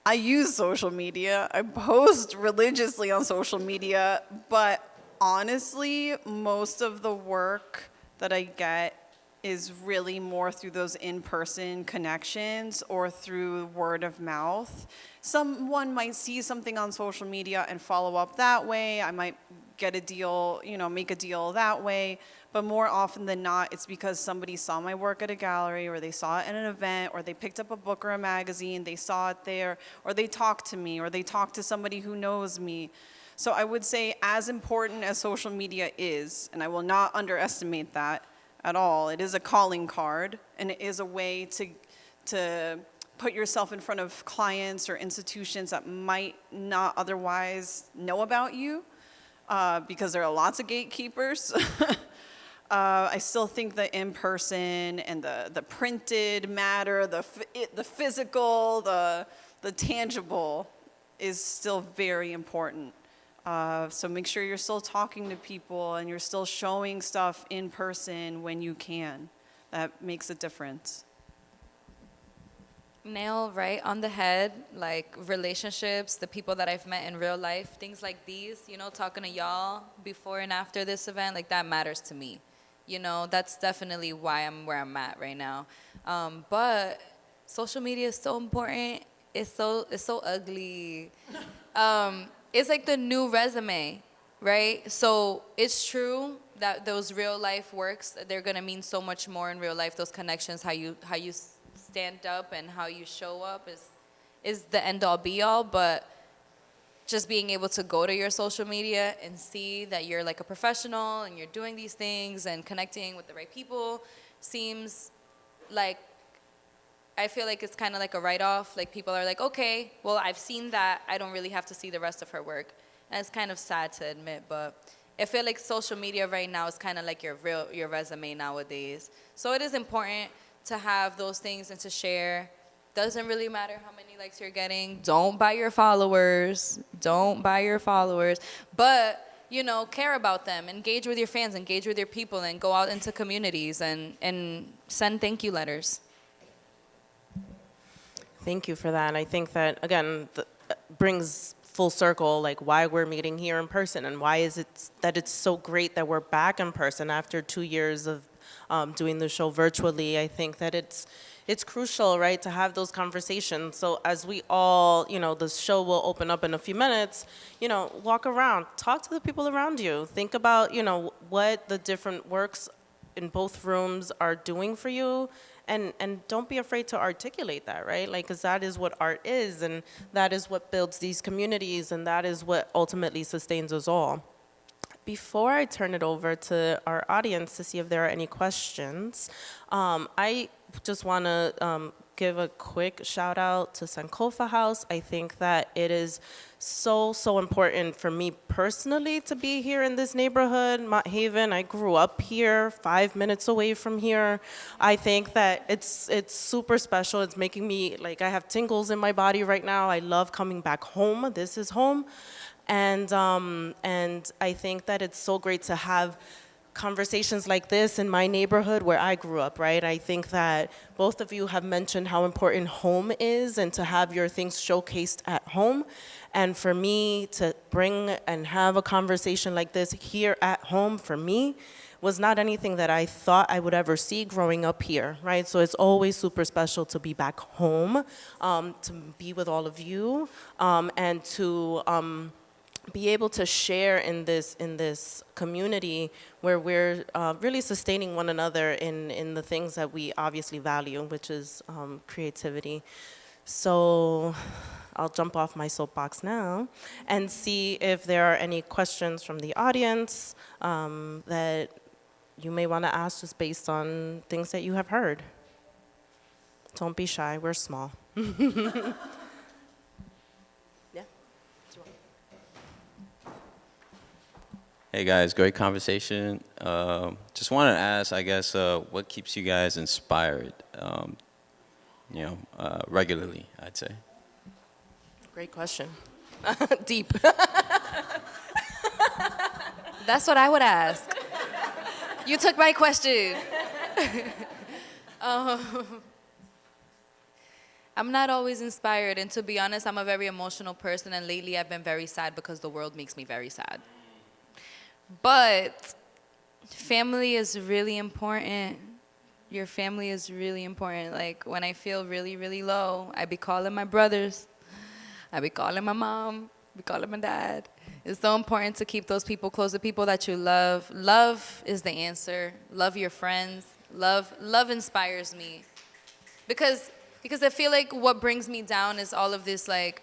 I use social media. I post religiously on social media, but honestly, most of the work that I get is really more through those in-person connections or through word of mouth. Someone might see something on social media and follow up that way. I might get a deal, make a deal that way. But more often than not, it's because somebody saw my work at a gallery or they saw it at an event or they picked up a book or a magazine, they saw it there, or they talked to me or they talked to somebody who knows me. So I would say as important as social media is, and I will not underestimate that at all, it is a calling card and it is a way to put yourself in front of clients or institutions that might not otherwise know about you because there are lots of gatekeepers. I still think the in-person and the printed matter, the physical, the tangible is still very important. So make sure you're still talking to people and you're still showing stuff in person when you can. That makes a difference. Nail right on the head, like relationships, the people that I've met in real life, things like these, talking to y'all before and after this event, like that matters to me. That's definitely why I'm where I'm at right now. But social media is so important. It's so ugly. It's like the new resume, right? So it's true that those real life works, they're gonna mean so much more in real life. Those connections, how you stand up and how you show up is the end all be all. But just being able to go to your social media and see that you're like a professional and you're doing these things and connecting with the right people seems like, I feel like it's kind of like a write-off. Like people are like, okay, well, I've seen that. I don't really have to see the rest of her work. And it's kind of sad to admit, but I feel like social media right now is kind of like your resume nowadays. So it is important to have those things and to share. Doesn't really matter how many likes you're getting. Don't buy your followers. Don't buy your followers. But, care about them. Engage with your fans. Engage with your people. And go out into communities and send thank you letters. Thank you for that. I think that, again, brings full circle, like why we're meeting here in person and why is it that it's so great that we're back in person after 2 years of doing the show virtually. I think that it's crucial, right, to have those conversations. So as we all, the show will open up in a few minutes, walk around, talk to the people around you. Think about, what the different works in both rooms are doing for you and don't be afraid to articulate that, right? Like, because that is what art is, and that is what builds these communities, and that is what ultimately sustains us all. Before I turn it over to our audience to see if there are any questions, I just want to give a quick shout out to Sankofa Haus. I think that it is so important for me personally to be here in this neighborhood, Mott Haven. I grew up here, 5 minutes away from here. I think that it's super special. It's making me, like, I have tingles in my body right now. I love coming back home. This is home. And I think that it's so great to have conversations like this in my neighborhood where I grew up, right? I think that both of you have mentioned how important home is and to have your things showcased at home. And for me to bring and have a conversation like this here at home, for me, was not anything that I thought I would ever see growing up here, right? So it's always super special to be back home, to be with all of you, and to be able to share in this community where we're really sustaining one another in the things that we obviously value, which is creativity. So I'll jump off my soapbox now and see if there are any questions from the audience that you may want to ask just based on things that you have heard. Don't be shy, we're small. Hey guys, great conversation. Just wanted to ask, I guess, what keeps you guys inspired, regularly, I'd say. Great question. Deep. That's what I would ask. You took my question. I'm not always inspired, and to be honest, I'm a very emotional person, and lately I've been very sad because the world makes me very sad. But family is really important. Your family is really important. Like, when I feel really, really low, I be calling my brothers. I be calling my mom. I be calling my dad. It's so important to keep those people close, the people that you love. Love is the answer. Love your friends. Love inspires me. Because I feel like what brings me down is all of this, like,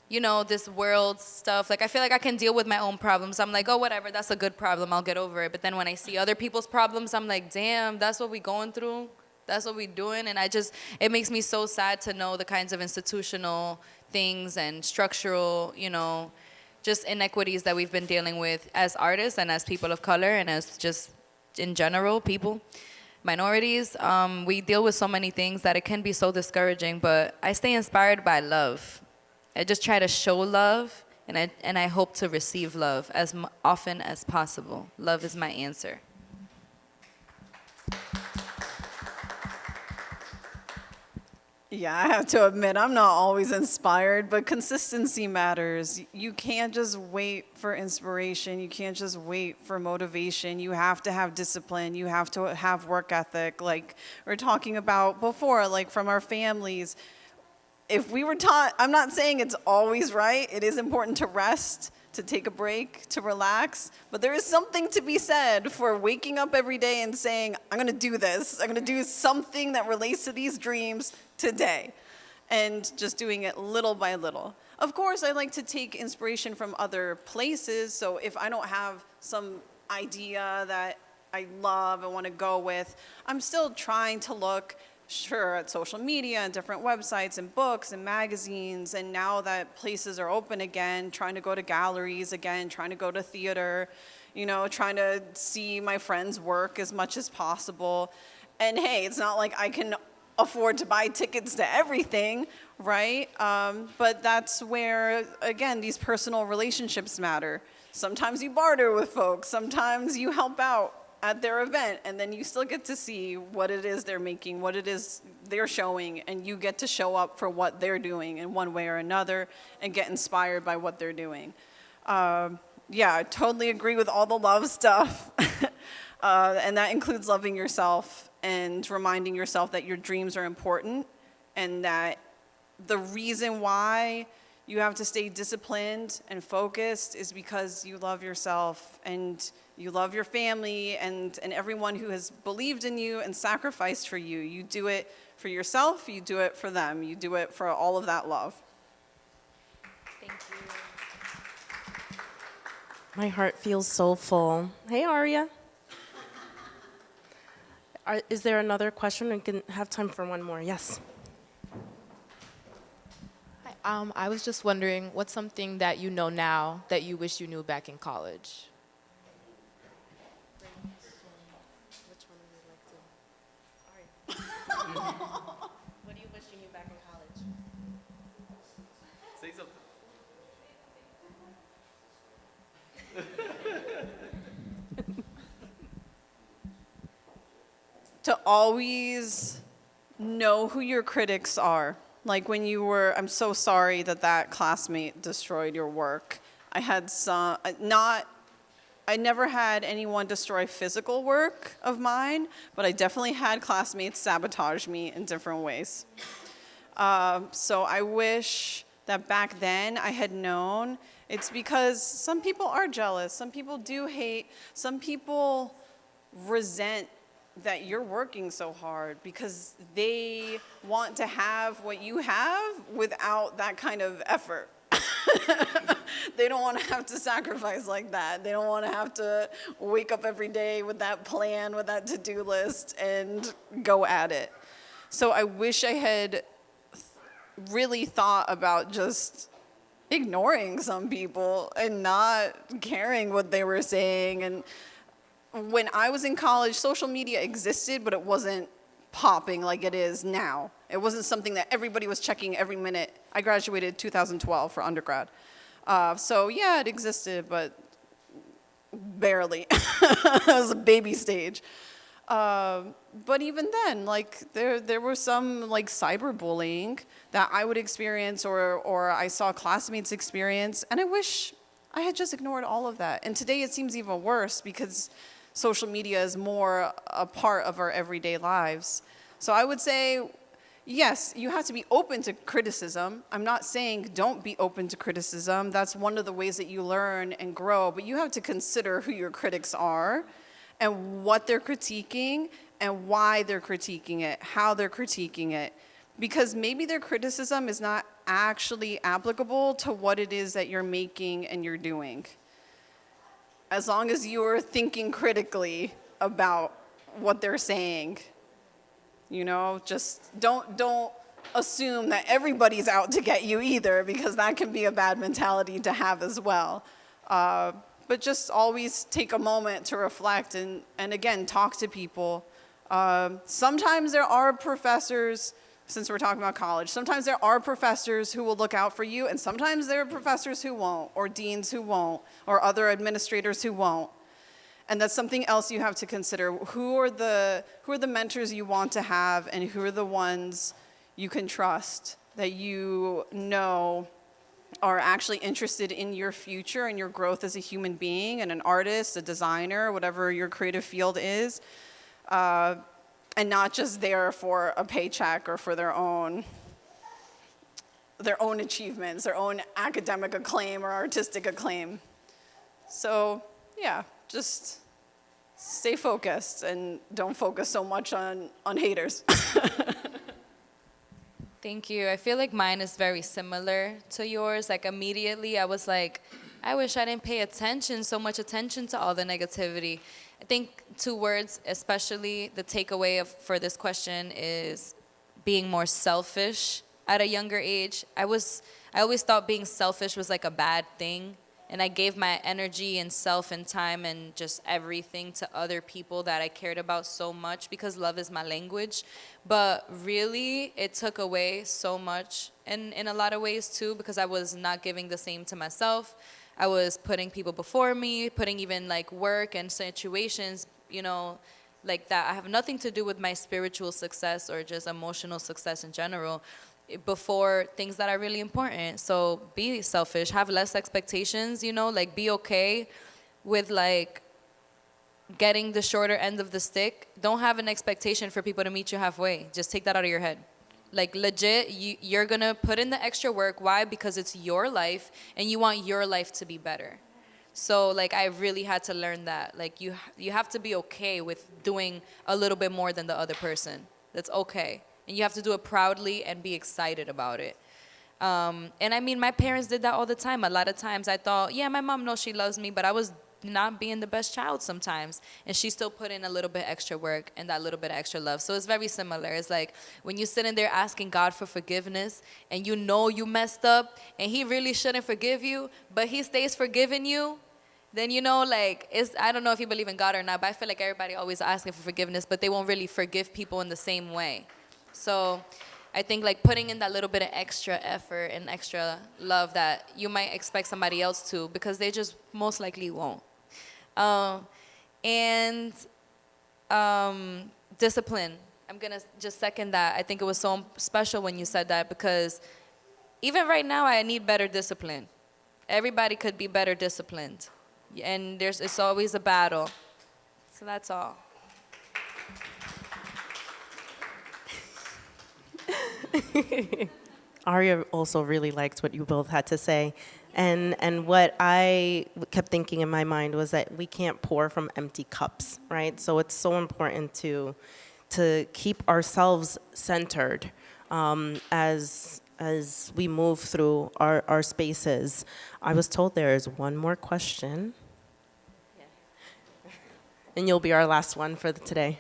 this world stuff. Like, I feel like I can deal with my own problems. I'm like, oh, whatever, that's a good problem, I'll get over it. But then when I see other people's problems, I'm like, damn, that's what we going through? That's what we doing? And it makes me so sad to know the kinds of institutional things and structural, just inequities that we've been dealing with as artists and as people of color and as just, in general, people, minorities. We deal with so many things that it can be so discouraging, but I stay inspired by love. I just try to show love, and I hope to receive love as often as possible. Love is my answer. Yeah, I have to admit, I'm not always inspired, but consistency matters. You can't just wait for inspiration. You can't just wait for motivation. You have to have discipline. You have to have work ethic, like we were talking about before, like from our families. If we were taught, I'm not saying it's always right. It is important to rest, to take a break, to relax. But there is something to be said for waking up every day and saying, I'm going to do this. I'm going to do something that relates to these dreams today. And just doing it little by little. Of course, I like to take inspiration from other places. So if I don't have some idea that I love and want to go with, I'm still trying to look at social media and different websites and books and magazines, and now that places are open again, trying to go to galleries again, trying to go to theater, trying to see my friends' work as much as possible. And hey, it's not like I can afford to buy tickets to everything, right? But that's where, again, these personal relationships matter. Sometimes you barter with folks, sometimes you help out at their event, and then you still get to see what it is they're making, what it is they're showing, and you get to show up for what they're doing in one way or another and get inspired by what they're doing. Yeah, I totally agree with all the love stuff. And that includes loving yourself and reminding yourself that your dreams are important and that the reason why you have to stay disciplined and focused is because you love yourself and you love your family and everyone who has believed in you and sacrificed for you. You do it for yourself, you do it for them, you do it for all of that love. Thank you. My heart feels so full. Hey, Aria. Is there another question? We can have time for one more. Yes. Hi, I was just wondering, what's something that you know now that you wish you knew back in college? What do you wish you knew back in college? Say something. To always know who your critics are. Like when you were, I'm so sorry that classmate destroyed your work. I had I never had anyone destroy physical work of mine, but I definitely had classmates sabotage me in different ways. So I wish that back then I had known. It's because some people are jealous, some people do hate, some people resent that you're working so hard because they want to have what you have without that kind of effort. They don't want to have to sacrifice like that. They don't want to have to wake up every day with that plan, with that to-do list, and go at it. So I wish I had really thought about just ignoring some people and not caring what they were saying. And when I was in college, social media existed, but it wasn't popping like it is now. It wasn't something that everybody was checking every minute. I graduated 2012 for undergrad. So yeah, it existed, but barely. It was a baby stage. But even then, like there was some like cyberbullying that I would experience or I saw classmates experience, and I wish I had just ignored all of that. And today it seems even worse because social media is more a part of our everyday lives. So I would say, yes, you have to be open to criticism. I'm not saying don't be open to criticism. That's one of the ways that you learn and grow. But you have to consider who your critics are and what they're critiquing and why they're critiquing it, how they're critiquing it. Because maybe their criticism is not actually applicable to what it is that you're making and you're doing. As long as you are thinking critically about what they're saying, you know, just don't assume that everybody's out to get you either, because that can be a bad mentality to have as well. But just always take a moment to reflect and again, talk to people. Sometimes there are professors, since we're talking about college, sometimes there are professors who will look out for you, and sometimes there are professors who won't, or deans who won't, or other administrators who won't. And that's something else you have to consider. Who are the mentors you want to have, and who are the ones you can trust that you know are actually interested in your future and your growth as a human being and an artist, a designer, whatever your creative field is. And not just there for a paycheck or for their own achievements, their own academic acclaim or artistic acclaim. So yeah, just stay focused and don't focus so much on haters. Thank you. I feel like mine is very similar to yours. Like immediately I was like, I wish I didn't pay so much attention to all the negativity. I think 2 words, especially the takeaway for this question, is being more selfish at a younger age. I always thought being selfish was like a bad thing. And I gave my energy and self and time and just everything to other people that I cared about so much because love is my language. But really, it took away so much in a lot of ways too, because I was not giving the same to myself. I was putting people before me, putting even like work and situations, you know, like that I have nothing to do with my spiritual success or just emotional success in general before things that are really important. So be selfish, have less expectations, you know, like be okay with like getting the shorter end of the stick. Don't have an expectation for people to meet you halfway. Just take that out of your head. Like legit, you're gonna put in the extra work. Why? Because it's your life and you want your life to be better. So like I really had to learn that. Like you have to be okay with doing a little bit more than the other person. That's okay. And you have to do it proudly and be excited about it. And I mean, my parents did that all the time. A lot of times I thought, yeah, my mom knows she loves me, but I was not being the best child sometimes. And she still put in a little bit extra work and that little bit extra love. So it's very similar. It's like when you're sitting there asking God for forgiveness and you know you messed up and he really shouldn't forgive you, but he stays forgiving you, then you know, like, I don't know if you believe in God or not, but I feel like everybody always asking for forgiveness, but they won't really forgive people in the same way. So I think like putting in that little bit of extra effort and extra love that you might expect somebody else to, because they just most likely won't. And discipline. I'm gonna just second that. I think it was so special when you said that, because even right now I need better discipline. Everybody could be better disciplined. And it's always a battle. So that's all. Aria also really liked what you both had to say. And what I kept thinking in my mind was that we can't pour from empty cups, right? So it's so important to keep ourselves centered as we move through our spaces. I was told there is one more question. And you'll be our last one for today.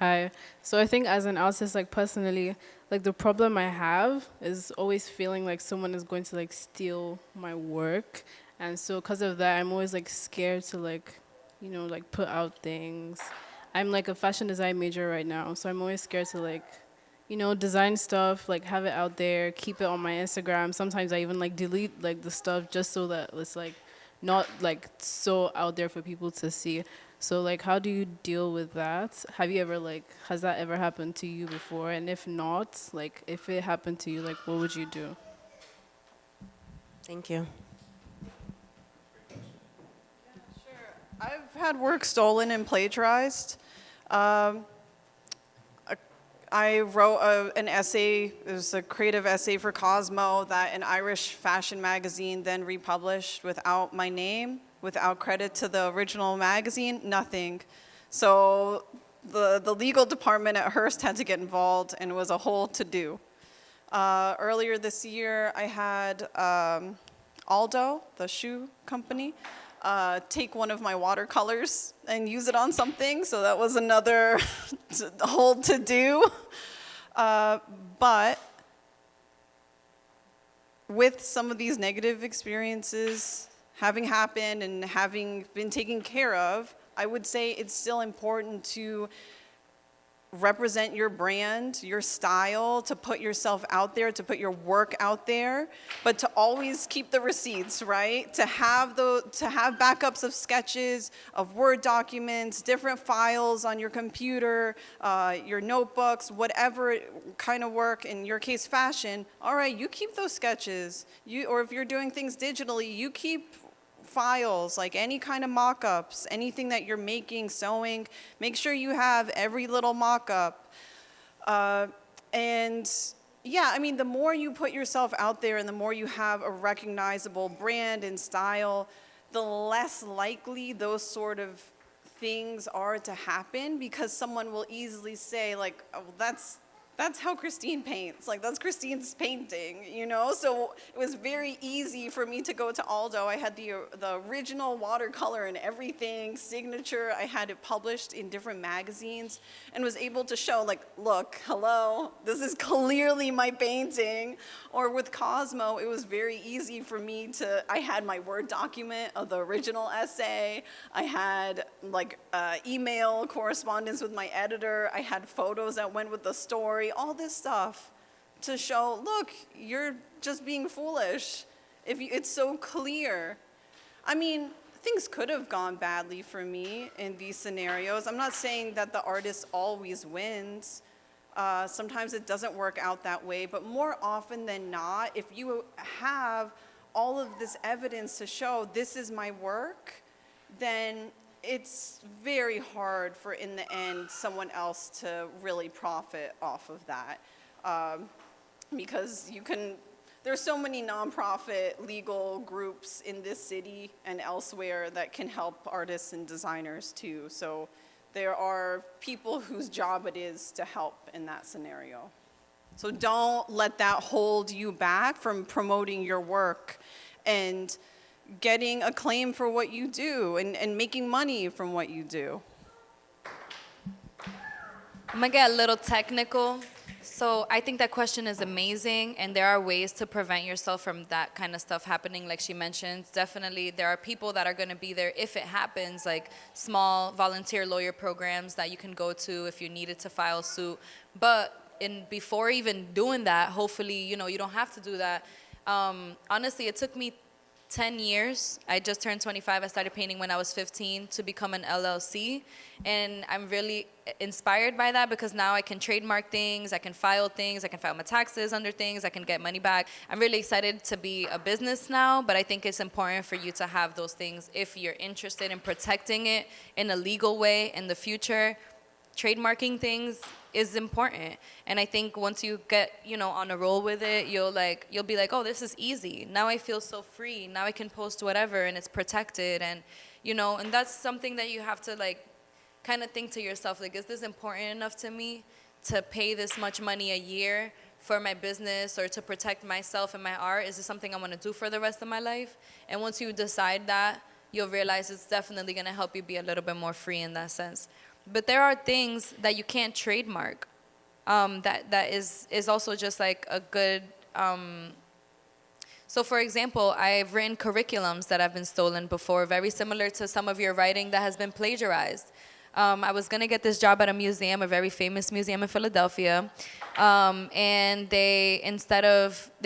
Hi. So I think as an artist, like personally, like the problem I have is always feeling like someone is going to like steal my work. And so because of that, I'm always like scared to like, you know, like put out things. I'm like a fashion design major right now. So I'm always scared to like, you know, design stuff, like have it out there, keep it on my Instagram. Sometimes I even like delete like the stuff just so that it's like not like so out there for people to see. So like, how do you deal with that? Have you ever like, has that ever happened to you before? And if not, like if it happened to you, like what would you do? Thank you. I've had work stolen and plagiarized. I wrote an essay, it was a creative essay for Cosmo that an Irish fashion magazine then republished without my name, without credit to the original magazine, nothing. So the legal department at Hearst had to get involved, and it was a whole to-do. Earlier this year, I had Aldo, the shoe company, take one of my watercolors and use it on something. So that was another whole to-do. But with some of these negative experiences having happened and having been taken care of, I would say it's still important to represent your brand, your style, to put yourself out there, to put your work out there, but to always keep the receipts, right? To have backups of sketches, of Word documents, different files on your computer, your notebooks, whatever kind of work, in your case, fashion. All right, you keep those sketches. Or if you're doing things digitally, you keep files, like any kind of mock-ups, anything that you're making, sewing, make sure you have every little mock-up. And yeah, I mean, the more you put yourself out there and the more you have a recognizable brand and style, the less likely those sort of things are to happen, because someone will easily say like, oh, that's how Christine paints. Like, that's Christine's painting, you know? So it was very easy for me to go to Aldo. I had the original watercolor and everything, signature. I had it published in different magazines and was able to show, like, look, hello, this is clearly my painting. Or with Cosmo, it was very easy for me I had my Word document of the original essay. I had, like, email correspondence with my editor. I had photos that went with the story. All this stuff to show, look, you're just being foolish. It's so clear. I mean, things could have gone badly for me in these scenarios. I'm not saying that the artist always wins. Sometimes it doesn't work out that way, but more often than not, if you have all of this evidence to show this is my work, then it's very hard for, in the end, someone else to really profit off of that. Because there's so many nonprofit legal groups in this city and elsewhere that can help artists and designers too. So there are people whose job it is to help in that scenario. So don't let that hold you back from promoting your work and getting acclaim for what you do and making money from what you do. I'm gonna get a little technical. So I think that question is amazing, and there are ways to prevent yourself from that kind of stuff happening, like she mentioned. Definitely, there are people that are gonna be there if it happens, like small volunteer lawyer programs that you can go to if you needed to file suit. But before even doing that, hopefully, you don't have to do that. Honestly, it took me 10 years. I just turned 25. I started painting when I was 15 to become an LLC. And I'm really inspired by that because now I can trademark things, I can file my taxes under things, I can get money back. I'm really excited to be a business now, but I think it's important for you to have those things if you're interested in protecting it in a legal way in the future. Trademarking things is important, and I think once you get on a roll with it, you'll be like, oh, this is easy. Now I feel so free. Now I can post whatever, and it's protected, and and that's something that you have to kind of think to yourself, is this important enough to me to pay this much money a year for my business or to protect myself and my art? Is this something I want to do for the rest of my life? And once you decide that, you'll realize it's definitely going to help you be a little bit more free in that sense. But there are things that you can't trademark. That is also just a good. So, for example, I've written curriculums that have been stolen before, very similar to some of your writing that has been plagiarized. I was gonna get this job at a museum, a very famous museum in Philadelphia, and they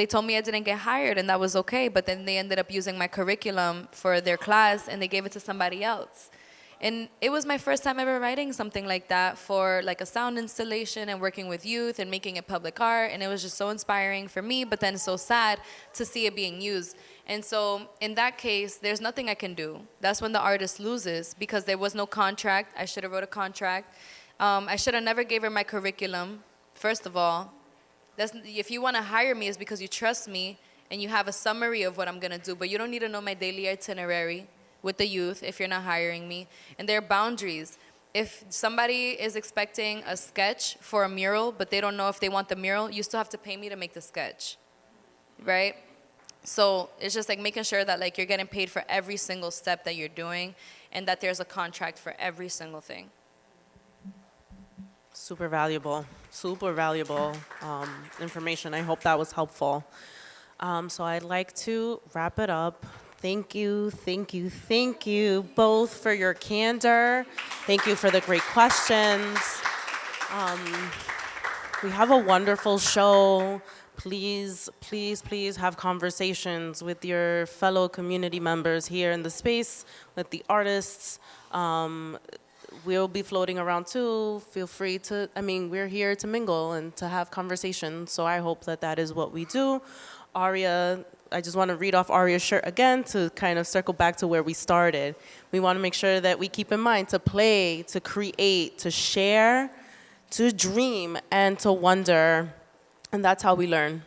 told me I didn't get hired, and that was okay. But then they ended up using my curriculum for their class, and they gave it to somebody else. And it was my first time ever writing something like that for a sound installation and working with youth and making it public art. And it was just so inspiring for me, but then so sad to see it being used. And so in that case, there's nothing I can do. That's when the artist loses because there was no contract. I should have wrote a contract. I should have never gave her my curriculum, first of all. If you want to hire me, it's because you trust me and you have a summary of what I'm going to do. But you don't need to know my daily itinerary with the youth if you're not hiring me. And there are boundaries. If somebody is expecting a sketch for a mural, but they don't know if they want the mural, you still have to pay me to make the sketch, right? So it's just making sure that you're getting paid for every single step that you're doing and that there's a contract for every single thing. Super valuable information. I hope that was helpful. So I'd like to wrap it up. Thank you both for your candor. Thank you for the great questions. We have a wonderful show. Please have conversations with your fellow community members here in the space, with the artists. We'll be floating around too. Feel free to, we're here to mingle and to have conversations. So I hope that is what we do. Aria, I just want to read off Aria's shirt again to kind of circle back to where we started. We want to make sure that we keep in mind to play, to create, to share, to dream, and to wonder. And that's how we learn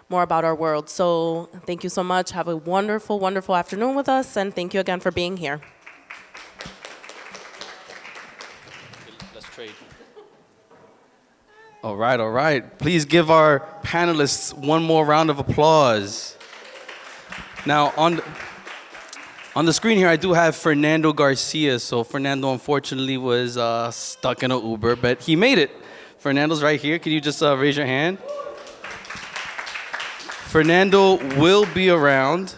more about our world. So thank you so much. Have a wonderful, wonderful afternoon with us. And thank you again for being here. Let's trade. All right. Please give our panelists one more round of applause. Now, on the screen here, I do have Fernando Garcia. So Fernando, unfortunately, was stuck in an Uber, but he made it. Fernando's right here. Can you just raise your hand? Fernando will be around,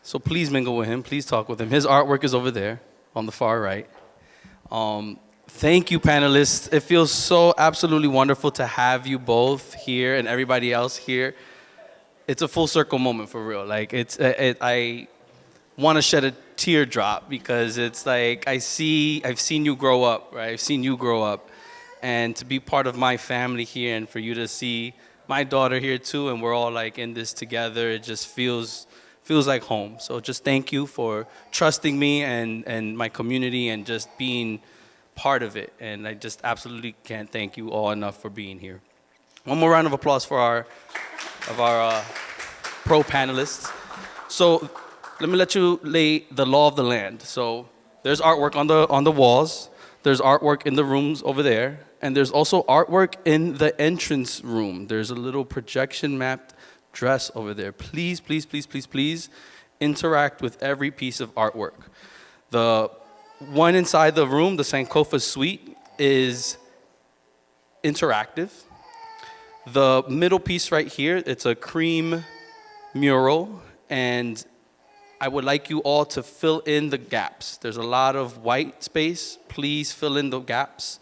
so please mingle with him. Please talk with him. His artwork is over there on the far right. Thank you, panelists. It feels so absolutely wonderful to have you both here and everybody else here. It's a full circle moment for real. I want to shed a teardrop because it's I've seen you grow up, right? I've seen you grow up, and to be part of my family here, and for you to see my daughter here too, and we're all in this together. It just feels feels like home. So just thank you for trusting me and my community and just being part of it. And I just absolutely can't thank you all enough for being here. One more round of applause for our pro panelists. So let me let you lay the law of the land. So there's artwork on the walls. There's artwork in the rooms over there. And there's also artwork in the entrance room. There's a little projection mapped dress over there. Please, please, please, please, please interact with every piece of artwork. The one inside the room, the Sankofa suite, is interactive. The middle piece right here, it's a cream mural, and I would like you all to fill in the gaps. There's a lot of white space. Please fill in the gaps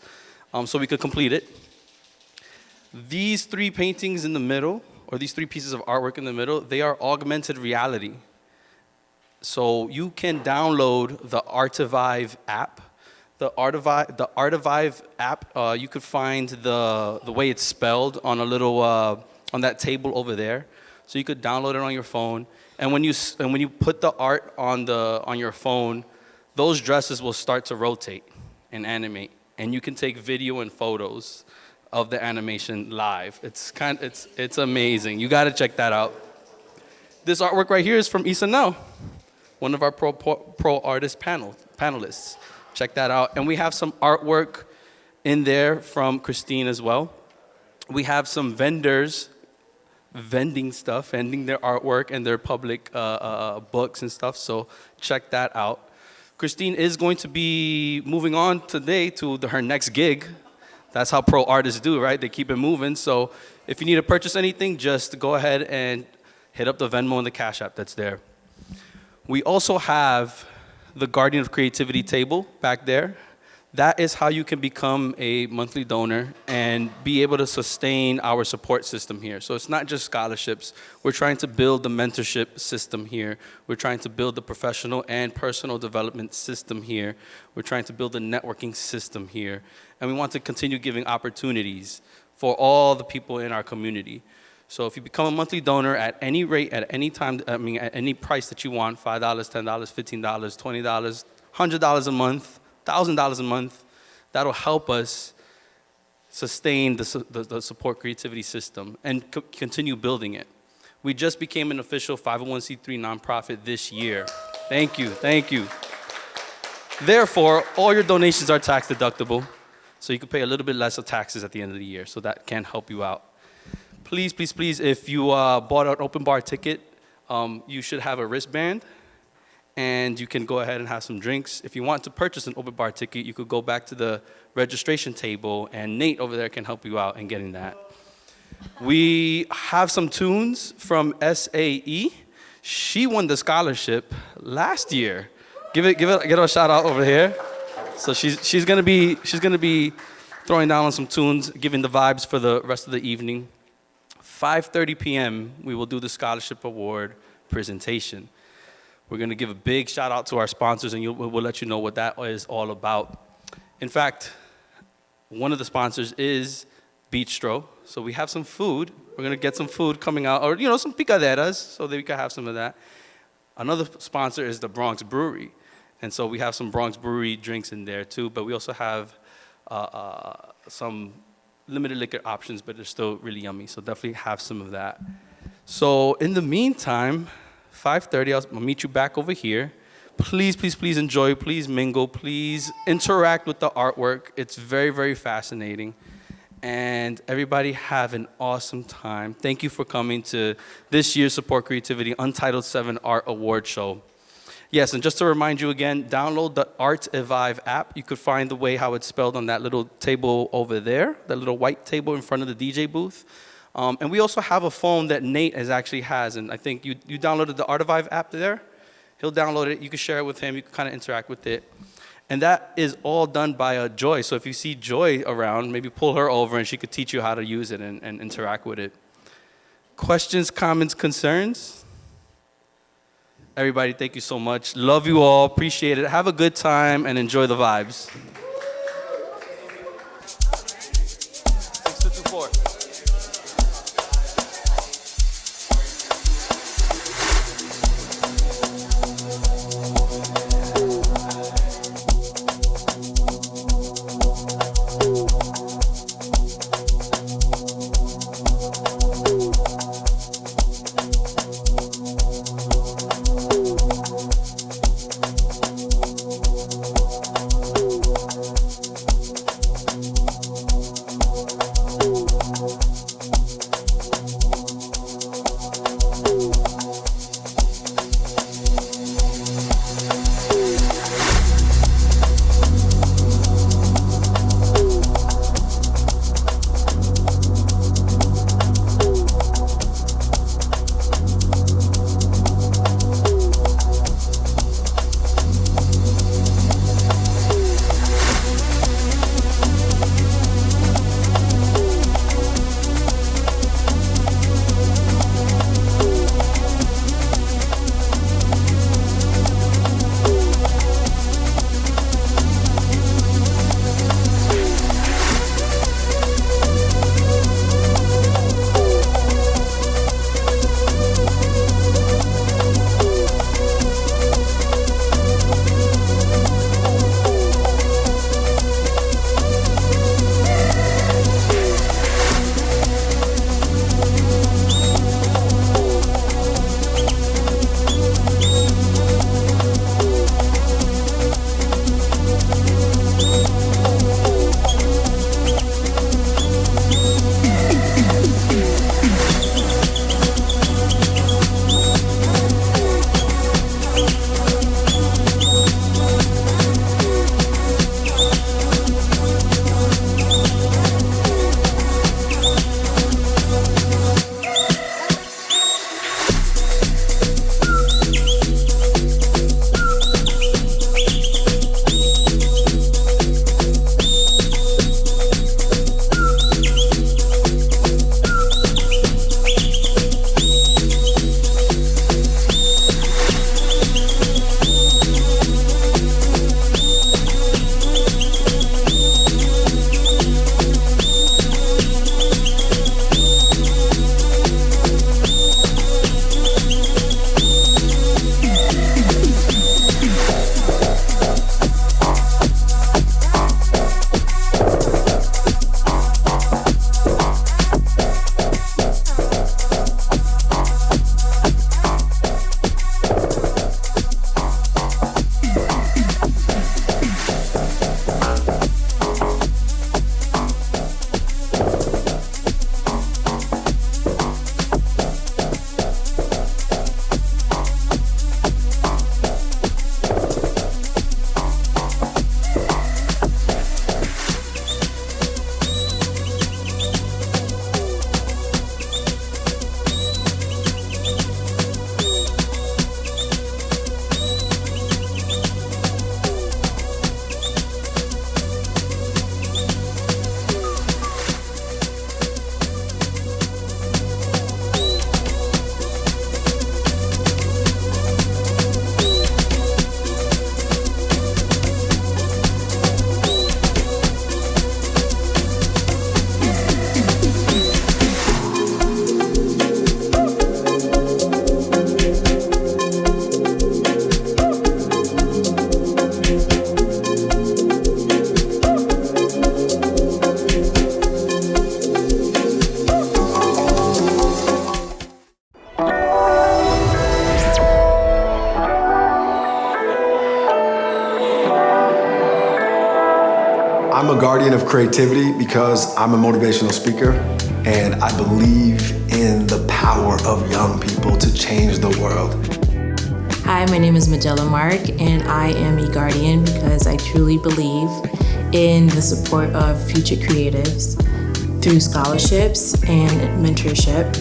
so we could complete it. These three paintings in the middle, or these three pieces of artwork in the middle, they are augmented reality. So you can download the Artivive app. The Artivive app, you could find the way it's spelled on a little on that table over there. So you could download it on your phone. And when you put the art on your phone, those dresses will start to rotate and animate, and you can take video and photos of the animation live. It's amazing. You got to check that out. This artwork right here is from Ysanel, one of our pro artist panelists. Check that out. And we have some artwork in there from Christine as well. We have some vendors vending their artwork and their public books and stuff, so check that out. Christine is going to be moving on today to her next gig. That's how pro artists do, right? They keep it moving. So if you need to purchase anything, just go ahead and hit up the Venmo and the Cash App that's there. We also have the Guardian of Creativity table back there. That is how you can become a monthly donor and be able to sustain our support system here. So it's not just scholarships. We're trying to build the mentorship system here. We're trying to build the professional and personal development system here. We're trying to build the networking system here. And we want to continue giving opportunities for all the people in our community. So if you become a monthly donor at any rate, at any time, at any price that you want, $5, $10, $15, $20, $100 a month, $1,000 a month, that'll help us sustain the support creativity system and continue building it. We just became an official 501c3 nonprofit this year. Thank you, thank you. Therefore, all your donations are tax deductible, so you can pay a little bit less of taxes at the end of the year, so that can help you out. Please, please, please, if you bought an open bar ticket, you should have a wristband, and you can go ahead and have some drinks. If you want to purchase an open bar ticket, you could go back to the registration table, and Nate over there can help you out in getting that. We have some tunes from SAE. She won the scholarship last year. Give her a shout out over here. So she's gonna be throwing down on some tunes, giving the vibes for the rest of the evening. 5:30 p.m. we will do the scholarship award presentation. We're going to give a big shout out to our sponsors, and we'll let you know what that is all about. In fact, one of the sponsors is Beatstro. So we have some food. We're going to get some food coming out, or some picaderas, so that we can have some of that. Another sponsor is the Bronx Brewery. And so we have some Bronx Brewery drinks in there too, but we also have some limited liquor options, but they're still really yummy. So definitely have some of that. So in the meantime, 5:30, I'll meet you back over here. Please, please, please enjoy. Please mingle. Please interact with the artwork. It's very, very fascinating. And everybody have an awesome time. Thank you for coming to this year's Support Creativity Untitled 7 Art Award Show. Yes, and just to remind you again, download the Artivive app. You could find the way how it's spelled on that little table over there, that little white table in front of the DJ booth. And we also have a phone that Nate actually has, and I think you downloaded the Artivive app there. He'll download it. You can share it with him. You can kind of interact with it. And that is all done by Joy. So if you see Joy around, maybe pull her over, and she could teach you how to use it and interact with it. Questions, comments, concerns? Everybody, thank you so much. Love you all. Appreciate it. Have a good time and enjoy the vibes. 6224. a guardian of creativity because I'm a motivational speaker and I believe in the power of young people to change the world. Hi, my name is Magella Mark, and I am a guardian because I truly believe in the support of future creatives through scholarships and mentorship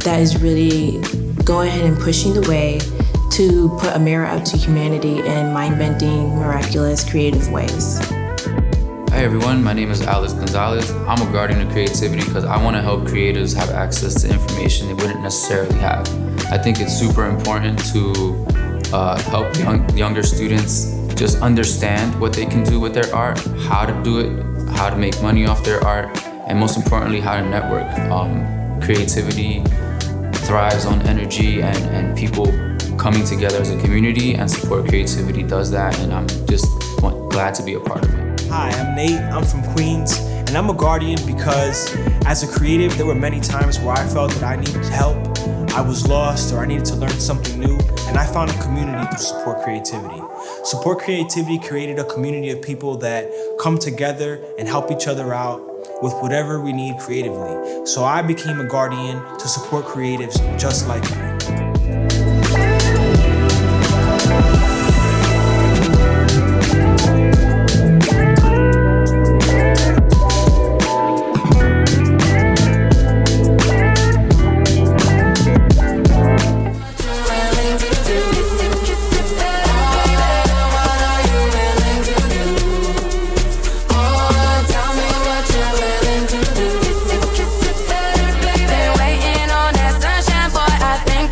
that is really going ahead and pushing the way to put a mirror up to humanity in mind-bending, miraculous, creative ways. Hi everyone, my name is Alex Gonzalez. I'm a guardian of creativity because I want to help creatives have access to information they wouldn't necessarily have. I think it's super important to help younger students just understand what they can do with their art, how to do it, how to make money off their art, and most importantly, how to network. Creativity thrives on energy and people coming together as a community, and Support Creativity does that, and I'm just glad to be a part of it. Hi, I'm Nate, I'm from Queens, and I'm a guardian because as a creative, there were many times where I felt that I needed help, I was lost, or I needed to learn something new, and I found a community through Support Creativity. Support Creativity created a community of people that come together and help each other out with whatever we need creatively. So I became a guardian to support creatives just like me. Been waiting on that sunshine, boy, I think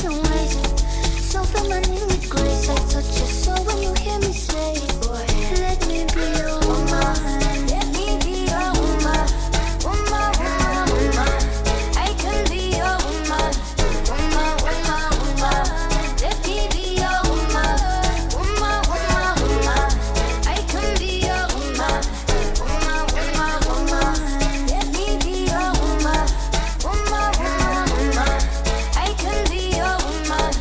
missing ways. So feel my need with grace. I touch your soul when you hear me say, boy, let me be your woman. Let me be your woman. Woman, woman, woman. I can be your woman. Woman, woman, woman. Let me be your woman. Woman, woman, woman. I can be your woman. Woman, woman, woman. Let me be your woman. Woman, woman, woman. I can be your woman.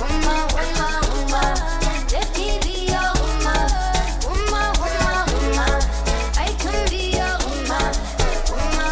Woman, woman, woman. Let me be your woman. Woman, woman, woman. I can be your woman. Woman,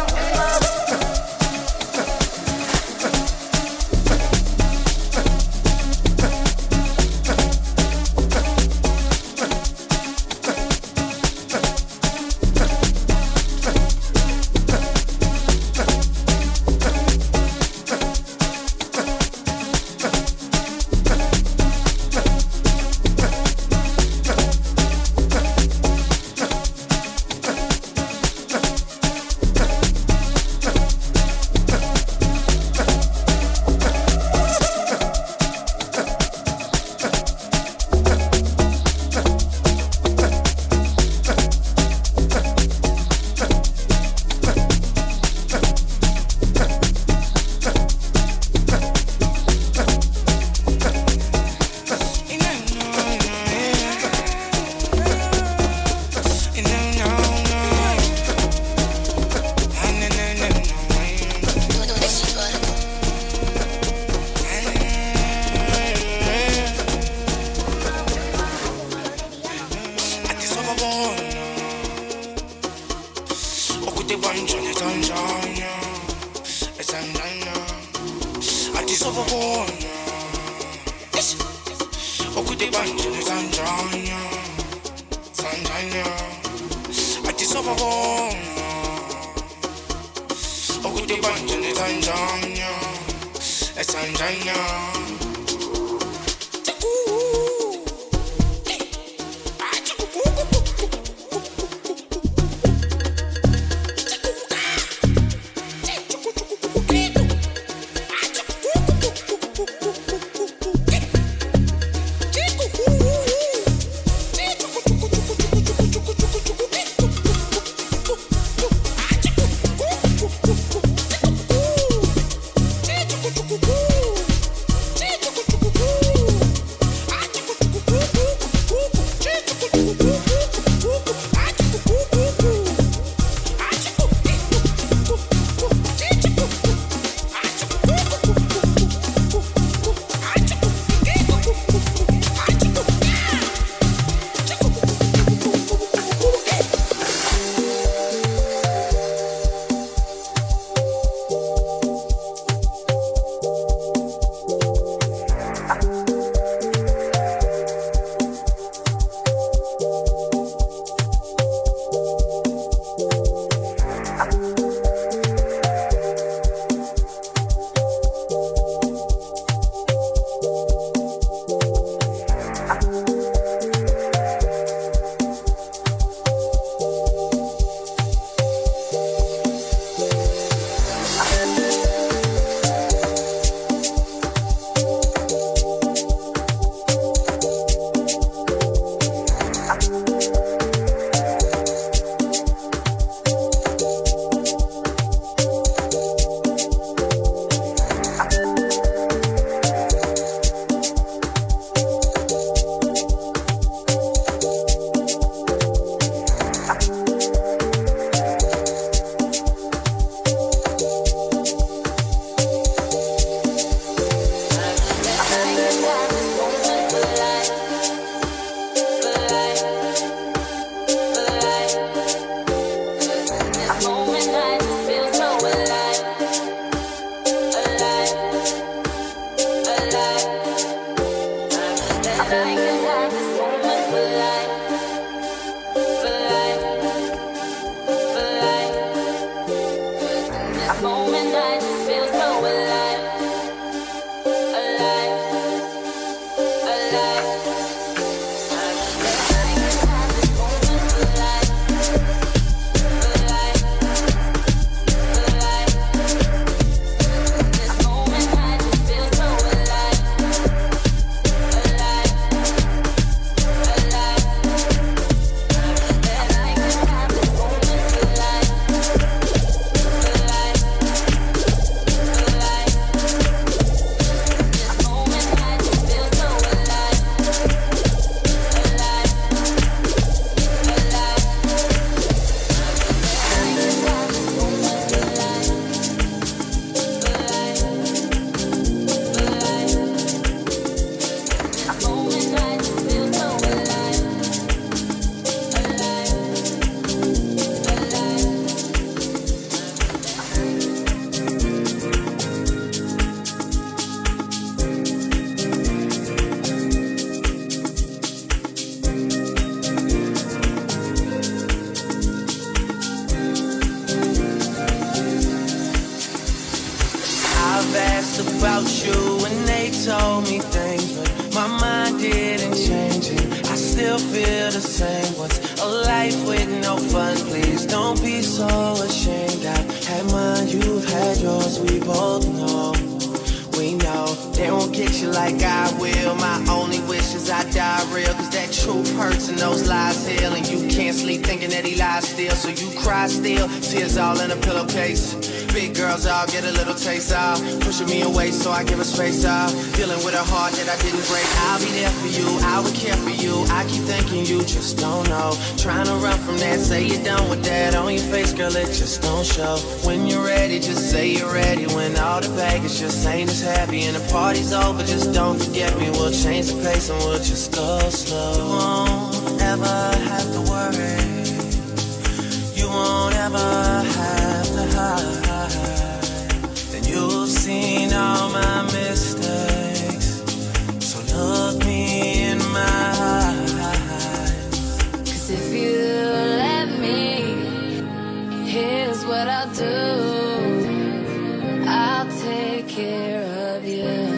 the same. What's a life with no fun? Please don't be so ashamed. I've had mine, you've had yours, we both know. We know they won't get you like I will. My only wish is I die real, cause that truth hurts and those lies heal. And you can't sleep thinking that he lies still, so you cry still, tears all in a pillowcase. Big girls all get a little taste off, pushing me away so I give her space off. Dealing with a heart that I didn't break. I'll be there for you, I would care for you. I keep thinking you just don't know. Trying to run from that, say you're done with that. On your face, girl, it just don't show. When you're ready, just say you're ready. When all the baggage just ain't as happy and the party's over, just don't forget me. We'll change the pace and we'll just go slow. You won't ever have to worry. You won't ever have to hide. And you've seen all my mistakes, so look me in my eyes. Cause if you let me, here's what I'll do. I'll take care of you.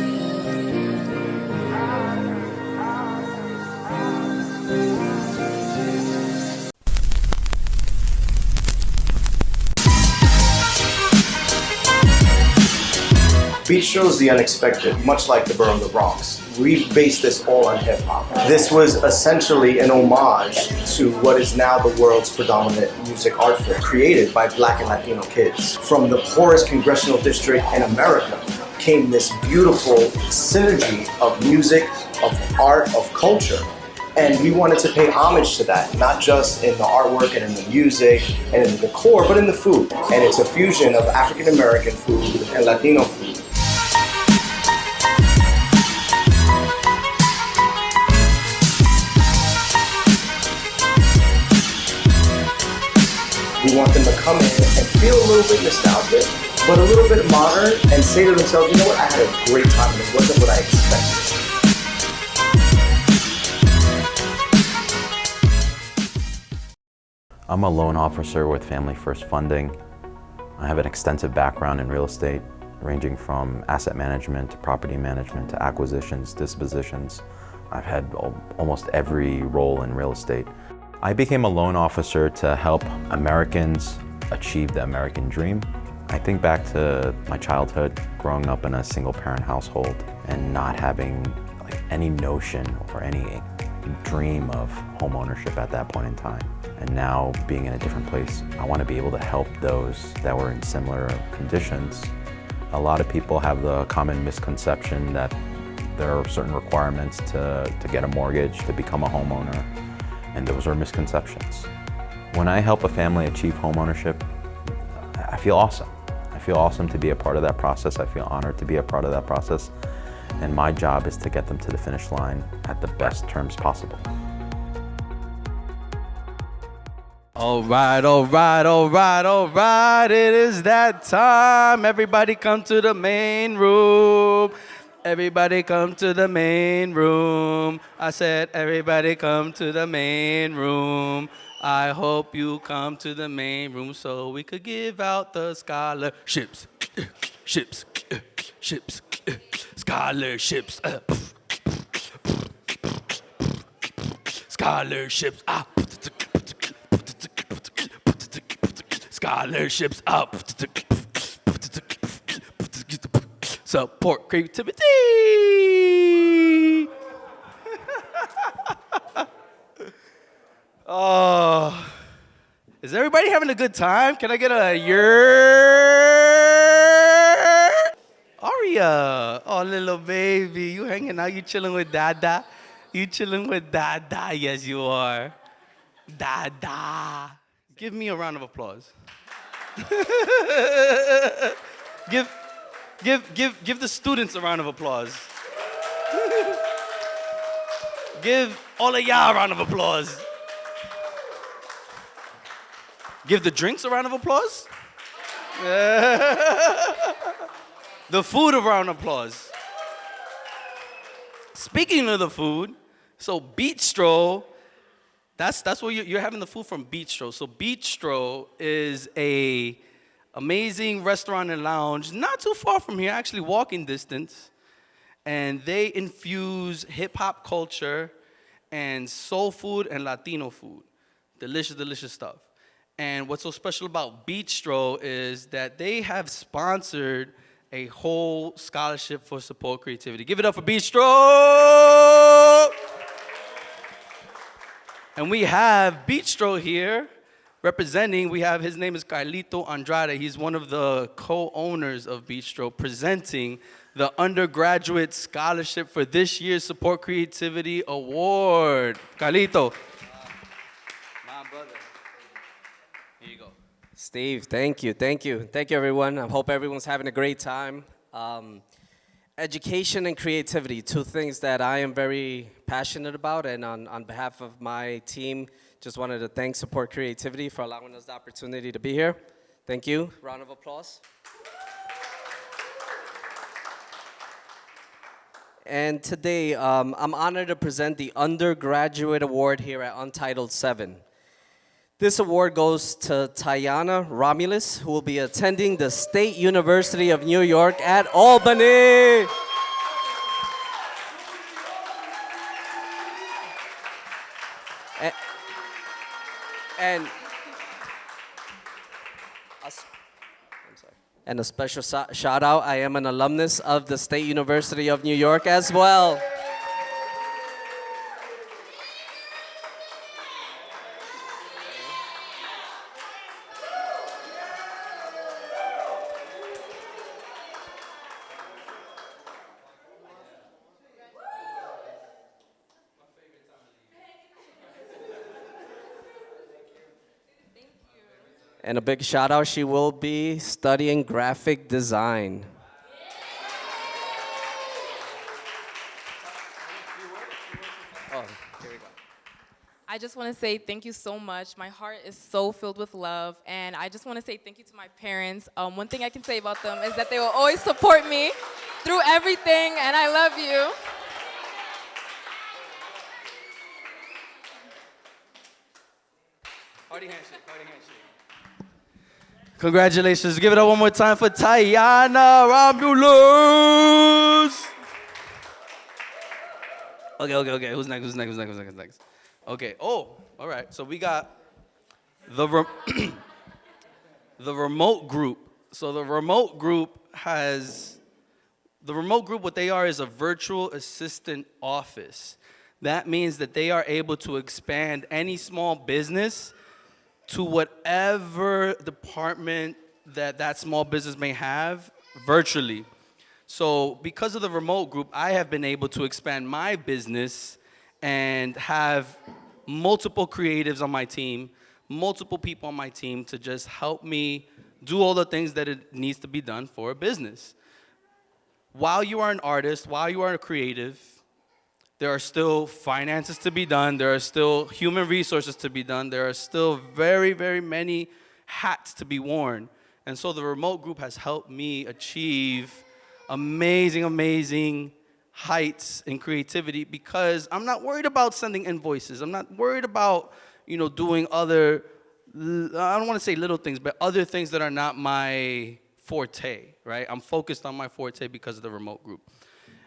Beatstro is the unexpected, much like the borough of the Bronx. We've based this all on hip-hop. This was essentially an homage to what is now the world's predominant music art form, created by Black and Latino kids. From the poorest congressional district in America came this beautiful synergy of music, of art, of culture. And we wanted to pay homage to that, not just in the artwork and in the music and in the decor, but in the food. And it's a fusion of African American food and Latino food. We want them to come in and feel a little bit nostalgic, but a little bit modern, and say to themselves, you know what, I had a great time, this wasn't what I expected. I'm a loan officer with Family First Funding. I have an extensive background in real estate, ranging from asset management to property management to acquisitions, dispositions. I've had almost every role in real estate. I became a loan officer to help Americans achieve the American dream. I think back to my childhood, growing up in a single-parent household and not having any notion or any dream of home ownership at that point in time. And now being in a different place, I want to be able to help those that were in similar conditions. A lot of people have the common misconception that there are certain requirements to get a mortgage, to become a homeowner, and those are misconceptions. When I help a family achieve home ownership, I feel awesome. I feel awesome to be a part of that process. I feel honored to be a part of that process. And my job is to get them to the finish line at the best terms possible. All right, all right, all right, all right. It is that time. Everybody come to the main room. Everybody come to the main room. I said, everybody come to the main room. I hope you come to the main room so we could give out the scholarships. Ships, ships, scholarships. Scholarships. Scholarships up. Support creativity. Oh, is everybody having a good time? Can I get a yer? Aria, oh little baby, you hanging out? You chilling with Dada? You chilling with Dada? Yes, you are. Dada. Give me a round of applause. Give the students a round of applause. Give all of y'all a round of applause. Give the drinks a round of applause. The food a round of applause. Speaking of the food, so Beatstro, that's what you're having the food from Beatstro. So Beatstro is a amazing restaurant and lounge, not too far from here, actually walking distance. And they infuse hip hop culture and soul food and Latino food. Delicious, delicious stuff. And what's so special about Beatstro is that they have sponsored a whole scholarship for support creativity. Give it up for Beatstro! And we have Beatstro here representing. We have, his name is Carlito Andrade. He's one of the co-owners of Beatstro, presenting the Undergraduate Scholarship for this year's Support Creativity Award. Carlito. My brother. Here you go. Steve, thank you, thank you. Thank you, everyone. I hope everyone's having a great time. Education and creativity, two things that I am very passionate about, and on behalf of my team, just wanted to thank Support Creativity for allowing us the opportunity to be here. Thank you. Round of applause. And today, I'm honored to present the Undergraduate Award here at Untitled 7. This award goes to Tayana Romulus, who will be attending the State University of New York at Albany. And a special shout out, I am an alumnus of the State University of New York as well. And a big shout out, she will be studying graphic design. Oh, here we go. I just want to say thank you so much. My heart is so filled with love, and I just want to say thank you to my parents. One thing I can say about them is that they will always support me through everything, and I love you. Party handshake, party handshake. Congratulations. Give it up one more time for Tayana Romulus. Okay. Who's next? Okay. Oh, all right. So we got the the remote group. So the remote group, what they are is a virtual assistant office. That means that they are able to expand any small business to whatever department that small business may have virtually. So because of the remote group, I have been able to expand my business and have multiple creatives on my team, multiple people on my team to just help me do all the things that it needs to be done for a business. While you are an artist, while you are a creative, there are still finances to be done. There are still human resources to be done. There are still very, very many hats to be worn. And so the remote group has helped me achieve amazing, amazing heights in creativity because I'm not worried about sending invoices. I'm not worried about, doing other, I don't want to say little things, but other things that are not my forte, right? I'm focused on my forte because of the remote group.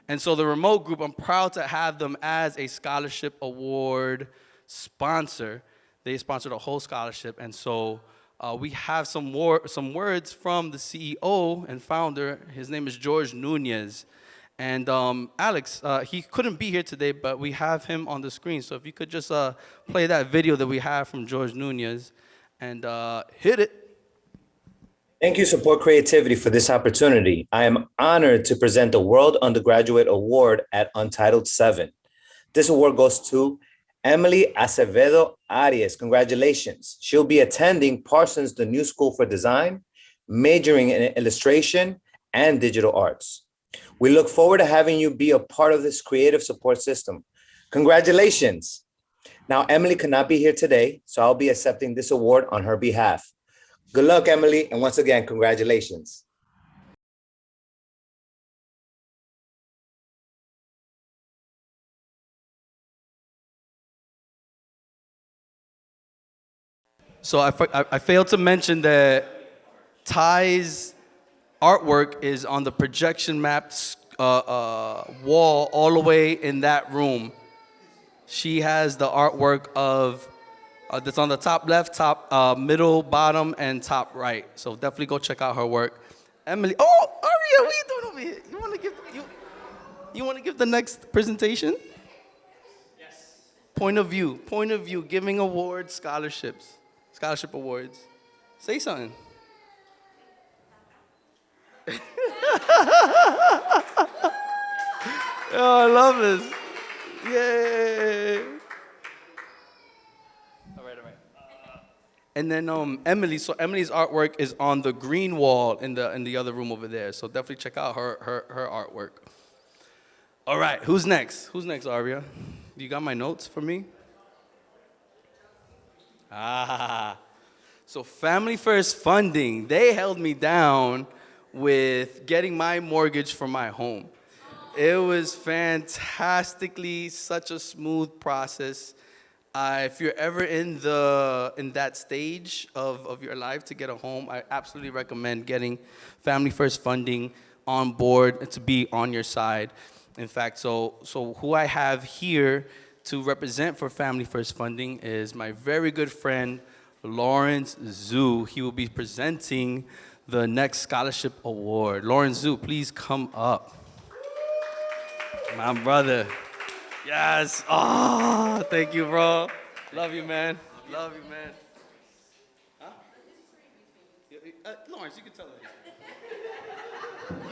And so the remote group, I'm proud to have them as a scholarship award sponsor. They sponsored a whole scholarship, and so we have some words from the CEO and founder. His name is George Nunez. And Alex, he couldn't be here today, but we have him on the screen. So if you could just play that video that we have from George Nunez and hit it. Thank you, Support Creativity, for this opportunity. I am honored to present the World Undergraduate Award at Untitled 7. This award goes to Emily Acevedo Arias. Congratulations. She'll be attending Parsons, the New School for Design, majoring in illustration and digital arts. We look forward to having you be a part of this creative support system. Congratulations. Now, Emily could not be here today, so I'll be accepting this award on her behalf. Good luck, Emily, and once again, congratulations. So I failed to mention that Ty's artwork is on the projection maps wall all the way in that room. She has the artwork of that's on the top left, top middle, bottom, and top right. So definitely go check out her work. Emily, oh, Aria, what are you doing over here? You want to give the next presentation? Yes. Point of view, giving awards, scholarship awards. Say something. Oh, I love this. Yay. All right. And then Emily, so Emily's artwork is on the green wall in the other room over there. So definitely check out her artwork. All right, who's next? Who's next, Aria? You got my notes for me? So Family First Funding, they held me down with getting my mortgage for my home. It was fantastically such a smooth process. If you're ever in that stage of your life to get a home, I absolutely recommend getting Family First Funding on board to be on your side. In fact, so who I have here to represent for Family First Funding is my very good friend, Lawrence Zhu. He will be presenting the next scholarship award. Lawrence Zhu, please come up. My brother. Yes. Oh, thank you, bro. Love you, man. Love you, man. Huh? Lawrence, you can tell her.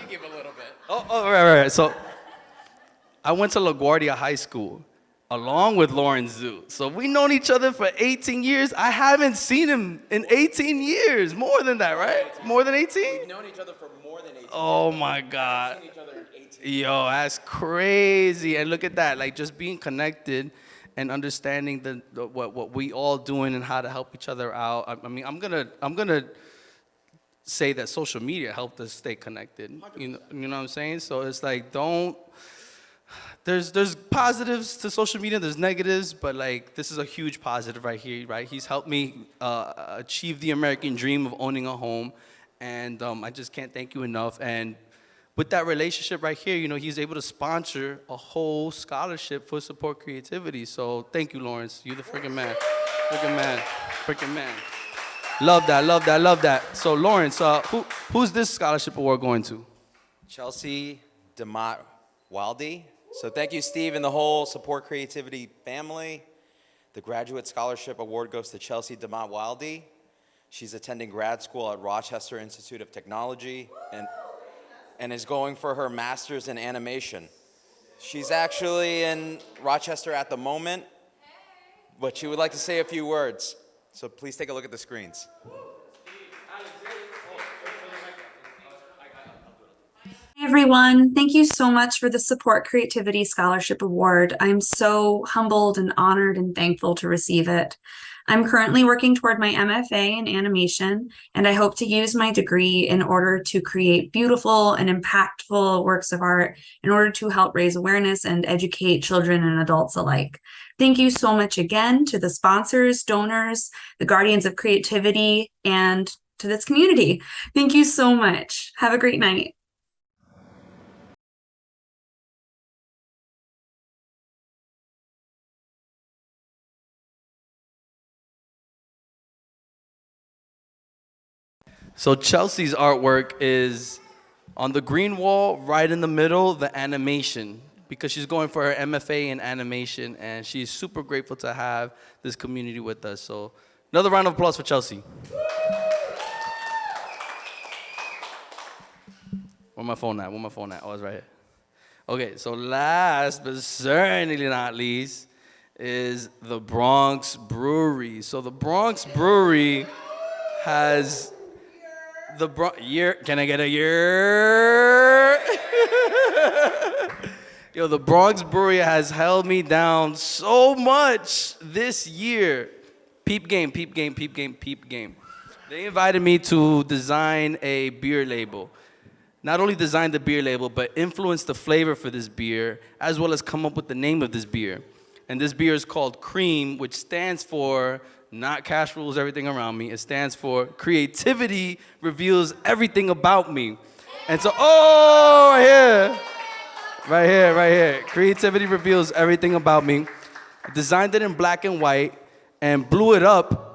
You give a little bit. Oh, right. So I went to LaGuardia High School along with Lawrence Zhu. So we've known each other for 18 years. I haven't seen him in 18 years. More than that, right? More than 18? We've known each other for more than 18 Oh, years. my God. We've seen each other in 18 Yo, that's crazy. And look at that, like just being connected and understanding what we all doing and how to help each other out. I mean, I'm gonna say that social media helped us stay connected. You know what I'm saying? So it's like there's positives to social media, there's negatives, but like this is a huge positive right here, right? He's helped me achieve the American dream of owning a home, and I just can't thank you enough. And with that relationship right here, you know, he's able to sponsor a whole scholarship for support creativity. So thank you, Lawrence. You're the freaking man. Freaking man. Love that. So Lawrence, who's this scholarship award going to? Chelsea DeMott Wildy. So thank you, Steve, and the whole Support Creativity family. The Graduate Scholarship Award goes to Chelsea DeMott Wildy. She's attending grad school at Rochester Institute of Technology and is going for her master's in animation. She's actually in Rochester at the moment, but she would like to say a few words. So please take a look at the screens. Hey everyone, thank you so much for the Support Creativity Scholarship Award. I'm so humbled and honored and thankful to receive it. I'm currently working toward my MFA in animation, and I hope to use my degree in order to create beautiful and impactful works of art in order to help raise awareness and educate children and adults alike. Thank you so much again to the sponsors, donors, the guardians of creativity, and to this community. Thank you so much. Have a great night. So Chelsea's artwork is on the green wall, right in the middle, the animation, because she's going for her MFA in animation, and she's super grateful to have this community with us. So another round of applause for Chelsea. Where my phone at? Oh, it's right here. Okay, so last but certainly not least is the Bronx Brewery. So the Bronx Brewery has year. Can I get a year? Yo, the Bronx Brewery has held me down so much this year. Peep game. They invited me to design a beer label. Not only design the beer label, but influence the flavor for this beer, as well as come up with the name of this beer. And this beer is called Cream, which stands for not cash rules everything around me. It stands for creativity reveals everything about me. And so, right here. Creativity reveals everything about me. designed it in black and white, and blew it up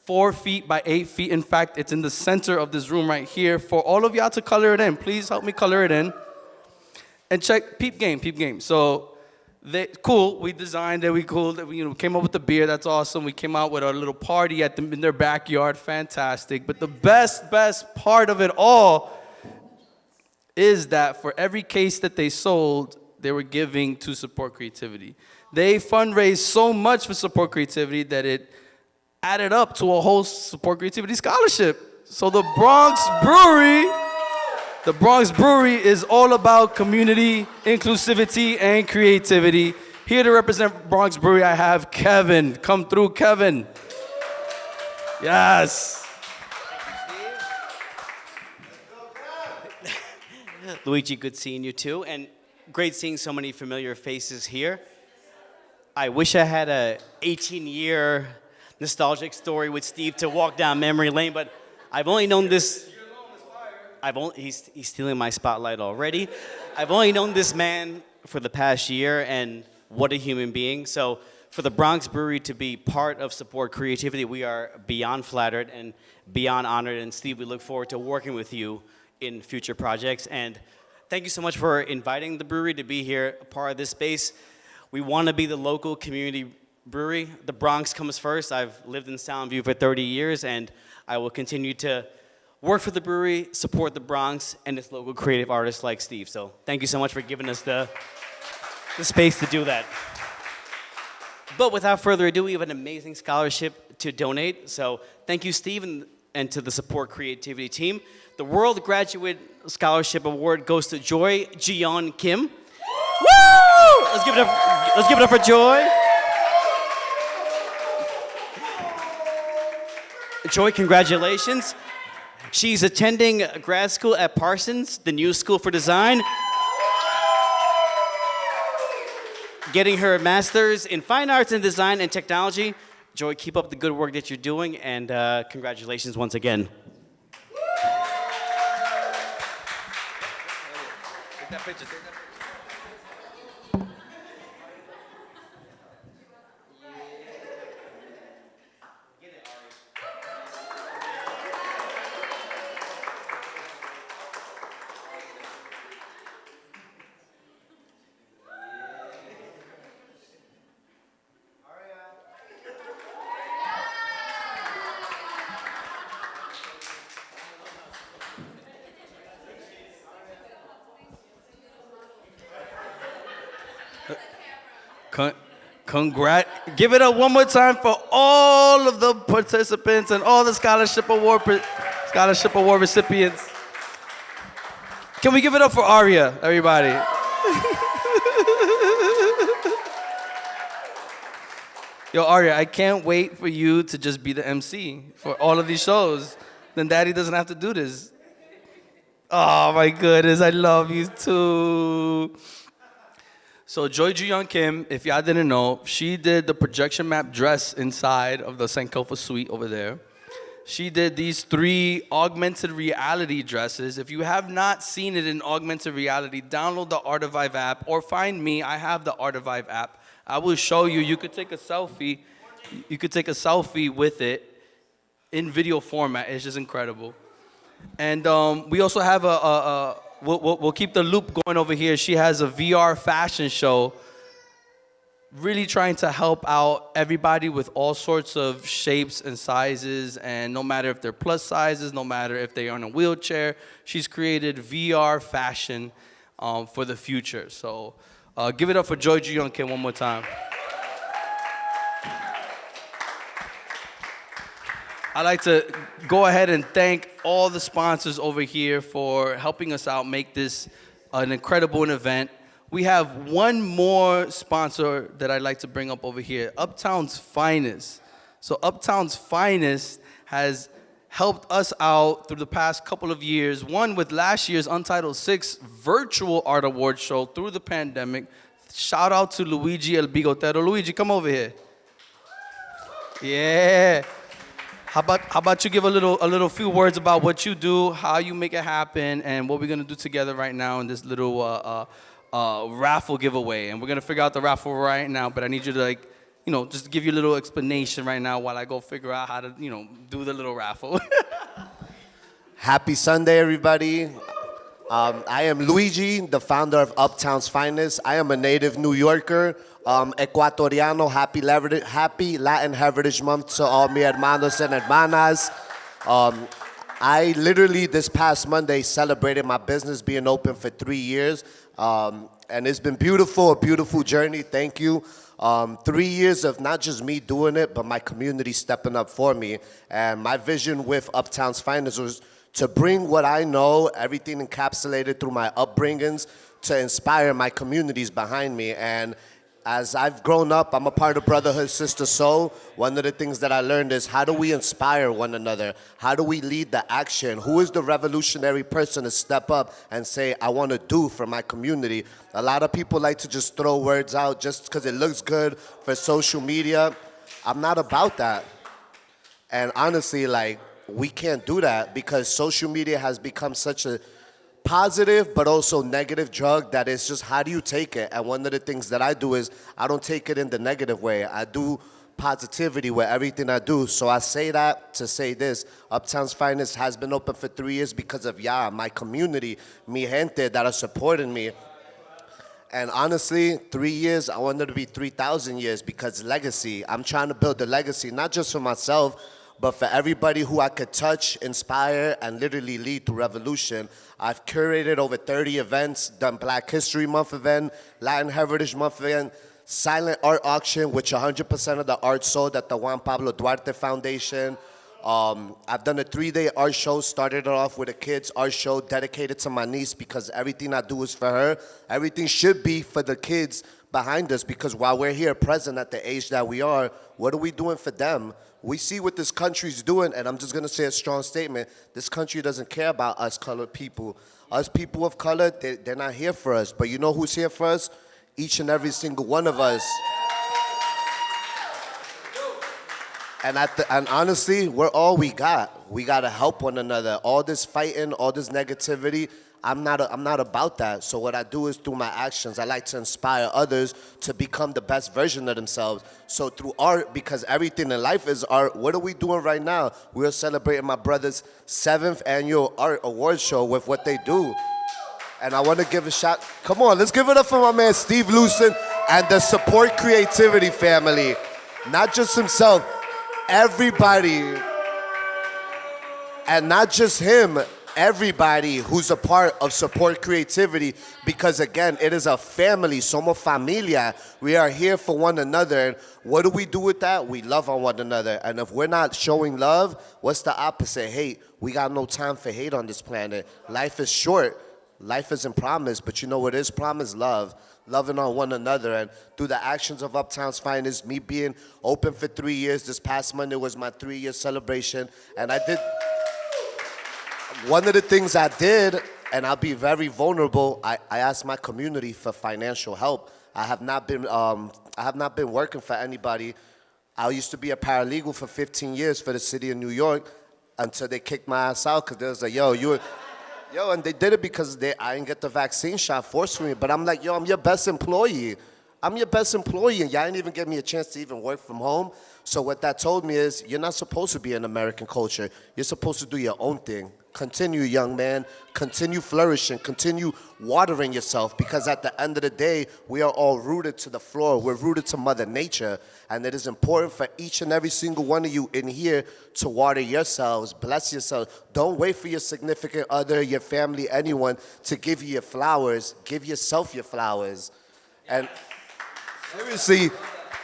4 feet by 8 feet. In fact, it's in the center of this room right here for all of y'all to color it in. Please help me color it in. And check, peep game. So, cool, we designed it, we came up with the beer, that's awesome. We came out with our little party in their backyard, fantastic. But the best part of it all is that for every case that they sold, they were giving to support creativity. They fundraised so much for support creativity that it added up to a whole support creativity scholarship. So the Bronx Brewery is all about community, inclusivity, and creativity. Here to represent Bronx Brewery, I have Kevin. Come through, Kevin. Yes. Luigi, good seeing you too, and great seeing so many familiar faces here. I wish I had a 18-year nostalgic story with Steve to walk down memory lane, but I've only known this. He's stealing my spotlight already. I've only known this man for the past year, and what a human being. So for the Bronx Brewery to be part of Support Creativity, we are beyond flattered and beyond honored. And Steve, we look forward to working with you in future projects. And thank you so much for inviting the brewery to be here, a part of this space. We want to be the local community brewery. The Bronx comes first. I've lived in Soundview for 30 years, and I will continue to work for the brewery, support the Bronx, and its local creative artists like Steve. So thank you so much for giving us the space to do that. But without further ado, we have an amazing scholarship to donate. So thank you, Steve, and to the Support Creativity team. The World Graduate Scholarship Award goes to Juyeon Kim. Woo! Let's give it up for Joy. Joy, congratulations. She's attending grad school at Parsons, the new school for design. Getting her master's in fine arts and design and technology. Joy, keep up the good work that you're doing, and congratulations once again. Take that picture. Give it up one more time for all of the participants and all the scholarship award recipients. Can we give it up for Aria, everybody? Yo, Aria, I can't wait for you to just be the MC for all of these shows. Then Daddy doesn't have to do this. Oh my goodness, I love you too. So Joy Juyeon Kim, if y'all didn't know, she did the projection map dress inside of the Sankofa suite over there. She did these 3 augmented reality dresses. If you have not seen it in augmented reality, download the Art of Vive app or find me. I have the Art of Vive app. I will show you. You could take a selfie. You could take a selfie with it in video format. It's just incredible. And we also have we'll keep the loop going over here. She has a VR fashion show, really trying to help out everybody with all sorts of shapes and sizes, and no matter if they're plus sizes, no matter if they're on a wheelchair, she's created VR fashion for the future. So give it up for Joy Juyeon Kim one more time. I'd like to go ahead and thank all the sponsors over here for helping us out, make this an incredible event. We have one more sponsor that I'd like to bring up over here, Uptown's Finest. So Uptown's Finest has helped us out through the past couple of years, one with last year's Untitled 6 virtual art award show through the pandemic. Shout out to Luigi El Bigotero. Luigi, come over here. Yeah. How about you give a little few words about what you do, how you make it happen, and what we're gonna do together right now in this little raffle giveaway, and we're gonna figure out the raffle right now. But I need you to just give you a little explanation right now while I go figure out how to do the little raffle. Happy Sunday, everybody. I am Luigi, the founder of Uptowns Finest. I am a native New Yorker, Ecuatoriano. Happy Latin Heritage Month to all mi hermanos and hermanas. I literally, this past Monday, celebrated my business being open for 3 years. And it's been beautiful, a beautiful journey. Thank you. 3 years of not just me doing it, but my community stepping up for me. And my vision with Uptowns Finest was to bring what I know, everything encapsulated through my upbringings, to inspire my communities behind me. And as I've grown up, I'm a part of Brotherhood Sister Soul. One of the things that I learned is, how do we inspire one another? How do we lead the action? Who is the revolutionary person to step up and say, I want to do for my community? A lot of people like to just throw words out just because it looks good for social media. I'm not about that. And honestly, we can't do that because social media has become such a positive but also negative drug that it's just, how do you take it? And one of the things that I do is I don't take it in the negative way. I do positivity with everything I do. So I say that to say this: Uptown's Finest has been open for 3 years because of my community, mi gente that are supporting me. And honestly, 3 years, I want it to be 3,000 years because legacy. I'm trying to build a legacy, not just for myself, but for everybody who I could touch, inspire, and literally lead to revolution. I've curated over 30 events, done Black History Month event, Latin Heritage Month event, silent art auction, which 100% of the art sold at the Juan Pablo Duarte Foundation. I've done a 3-day art show, started it off with a kids art show dedicated to my niece because everything I do is for her. Everything should be for the kids behind us because while we're here present at the age that we are, what are we doing for them? We see what this country's doing, and I'm just gonna say a strong statement. This country doesn't care about us colored people. Us people of color, they're not here for us. But you know who's here for us? Each and every single one of us. And honestly, we're all we got. We gotta help one another. All this fighting, all this negativity, I'm not about that. So what I do is through my actions, I like to inspire others to become the best version of themselves. So through art, because everything in life is art, what are we doing right now? We're celebrating my brother's 7th annual art award show with what they do. And I want to give a shout. Come on, let's give it up for my man Steve Lucin and the Support Creativity family. Not just himself, everybody. And not just him, everybody who's a part of Support Creativity, because again, it is a family, somos familia. We are here for one another. And what do we do with that? We love on one another. And if we're not showing love, what's the opposite? Hate. We got no time for hate on this planet. Life is short. Life isn't promised, but you know what is promised? Love. Loving on one another. And through the actions of Uptown's Finest, me being open for 3 years, this past Monday was my 3-year celebration. And I did... One of the things I did, and I'll be very vulnerable, I asked my community for financial help. I have not been working for anybody. I used to be a paralegal for 15 years for the city of New York until they kicked my ass out because they was like, and they did it because I didn't get the vaccine shot forcefully. But I'm like, I'm your best employee. I'm your best employee, and y'all didn't even give me a chance to even work from home. So what that told me is, you're not supposed to be in American culture. You're supposed to do your own thing. Continue, young man. Continue flourishing. Continue watering yourself, because at the end of the day, we are all rooted to the floor. We're rooted to Mother Nature, and it is important for each and every single one of you in here to water yourselves, bless yourselves. Don't wait for your significant other, your family, anyone to give you your flowers. Give yourself your flowers. And seriously,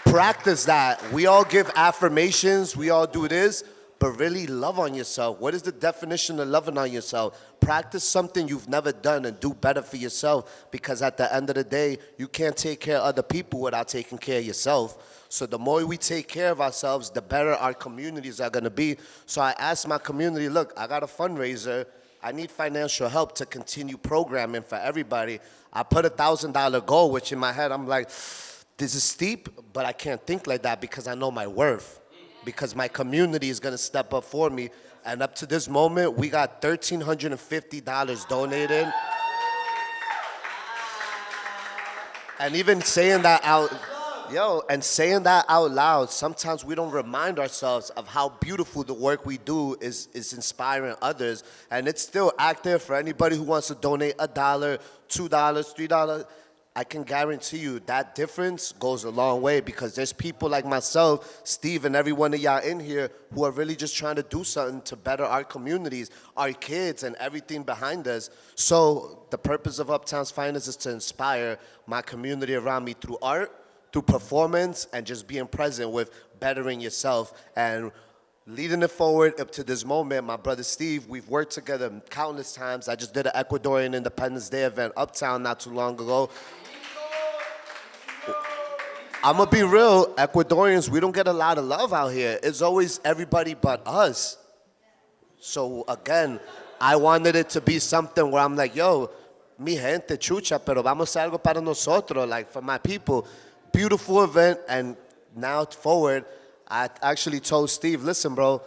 practice that. We all give affirmations. We all do this. But really love on yourself. What is the definition of loving on yourself? Practice something you've never done and do better for yourself, because at the end of the day, you can't take care of other people without taking care of yourself. So the more we take care of ourselves, the better our communities are gonna be. So I asked my community, look, I got a fundraiser. I need financial help to continue programming for everybody. I put $1,000 goal, which in my head, I'm like, this is steep, but I can't think like that because I know my worth. Because my community is gonna step up for me. And up to this moment, we got $1,350 donated. And even saying that out, saying that out loud, sometimes we don't remind ourselves of how beautiful the work we do is inspiring others. And it's still active for anybody who wants to donate $1, $2, $3. I can guarantee you that difference goes a long way, because there's people like myself, Steve, and every one of y'all in here who are really just trying to do something to better our communities, our kids, and everything behind us. So the purpose of Uptowns Finest is to inspire my community around me through art, through performance, and just being present with bettering yourself. And leading it forward up to this moment, my brother Steve, we've worked together countless times. I just did an Ecuadorian Independence Day event uptown not too long ago. I'm gonna be real, Ecuadorians, we don't get a lot of love out here. It's always everybody but us. So again, I wanted it to be something where I'm like, yo, mi gente, chucha, pero vamos a hacer algo para nosotros, like for my people. Beautiful event, and now forward, I actually told Steve, listen, bro,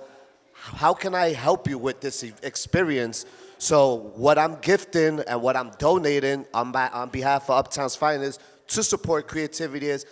how can I help you with this experience? So what I'm gifting and what I'm donating on behalf of Uptown's Finest to support creativity is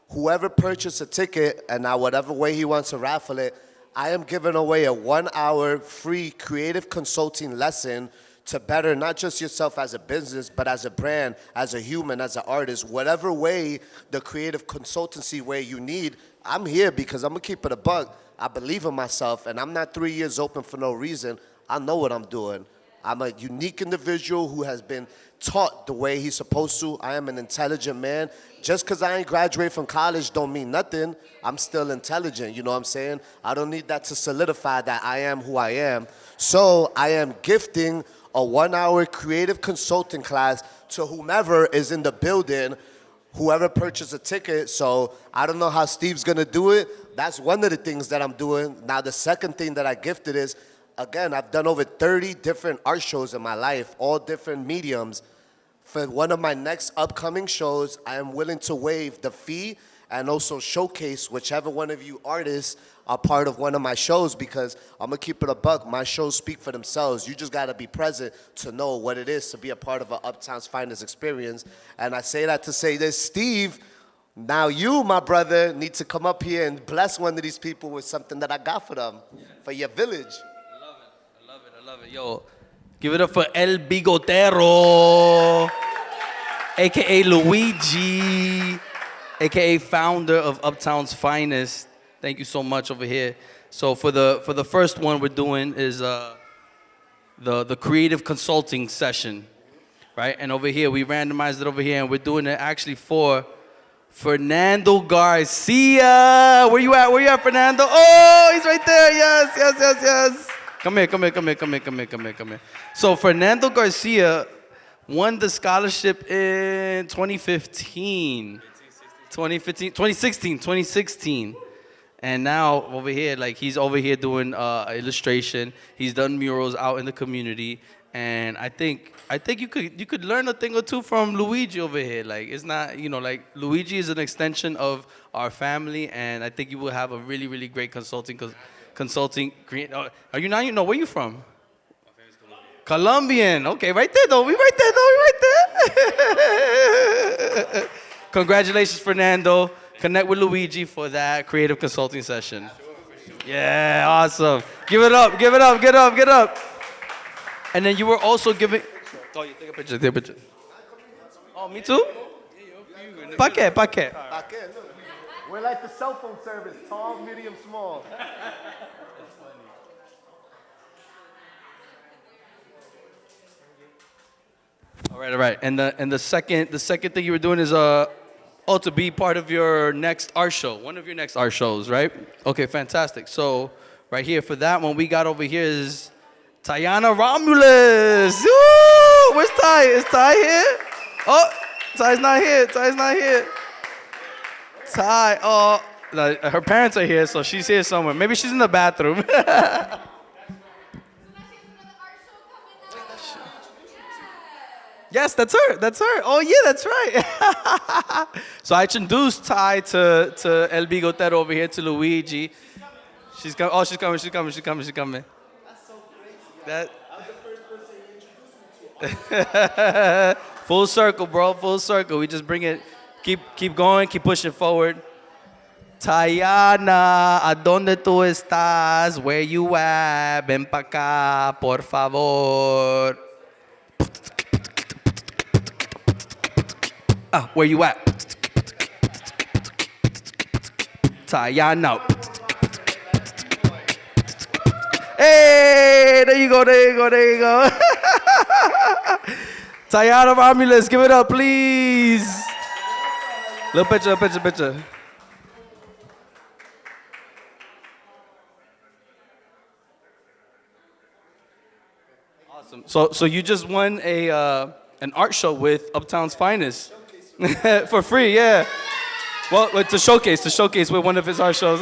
whoever purchased a ticket, and now whatever way he wants to raffle it, I am giving away a 1-hour free creative consulting lesson to better not just yourself as a business, but as a brand, as a human, as an artist. Whatever way, the creative consultancy way you need, I'm here because I'm gonna keep it a buck. I believe in myself, and I'm not 3 years open for no reason. I know what I'm doing. I'm a unique individual who has been taught the way he's supposed to. I am an intelligent man. Just because I ain't graduated from college don't mean nothing. I'm still intelligent, you know what I'm saying? I don't need that to solidify that I am who I am. So I am gifting a 1-hour creative consulting class to whomever is in the building, whoever purchased a ticket. So I don't know how Steve's gonna do it. That's one of the things that I'm doing. Now the second thing that I gifted is, again, I've done over 30 different art shows in my life, all different mediums. For one of my next upcoming shows, I am willing to waive the fee and also showcase whichever one of you artists are part of one of my shows, because I'm gonna keep it a buck. My shows speak for themselves. You just gotta be present to know what it is to be a part of an Uptown's Finest experience. And I say that to say this, Steve, now you, my brother, need to come up here and bless one of these people with something that I got for them, for your village. I love it. Yo, give it up for El Bigotero, a.k.a. Luigi, a.k.a. founder of Uptown's Finest. Thank you so much over here. So for the first one we're doing is the creative consulting session, right? And over here, we randomized it over here, and we're doing it actually for Fernando Garcia. Where you at, Fernando? Oh, he's right there. Yes. Come here. So Fernando Garcia won the scholarship in 2016. And now over here, like he's over here doing illustration. He's done murals out in the community, and I think you could learn a thing or two from Luigi over here. Like it's not, like Luigi is an extension of our family, and I think you will have a really, really great consulting. Are you not? Where you from? My family's Colombian. Okay, right there though. We right there. Congratulations, Fernando. Connect with Luigi for that creative consulting session. Yeah, awesome. Give it up. And then you were also giving. Oh, you take a picture. Oh, me too? Pa qué? We're like the cell phone service, tall, medium, small. All right. And the second thing you were doing is to be part of your next art show, one of your next art shows, right? Okay, fantastic. So right here for that one, we got over here is Tayana Romulus. Woo! Where's Ty? Is Ty here? Oh, Ty's not here. Ty, her parents are here, so she's here somewhere. Maybe she's in the bathroom. Yes, that's her. Oh, yeah, that's right. So I introduced Ty to El Bigotero over here, to Luigi. She's coming. Oh, she's coming. That's so crazy. I'm the first person you introduced me to. Full circle, bro. Full circle. We just bring it Keep going, keep pushing forward. Tayana, ¿a dónde tú estás? Where you at? Ven pa' acá, por favor. Where you at? Tayana. Hey, there you go. Tayana Romulus, give it up, please. Little picture. Awesome. So you just won an art show with Uptown's finest for free, yeah. Well, to showcase with one of his art shows.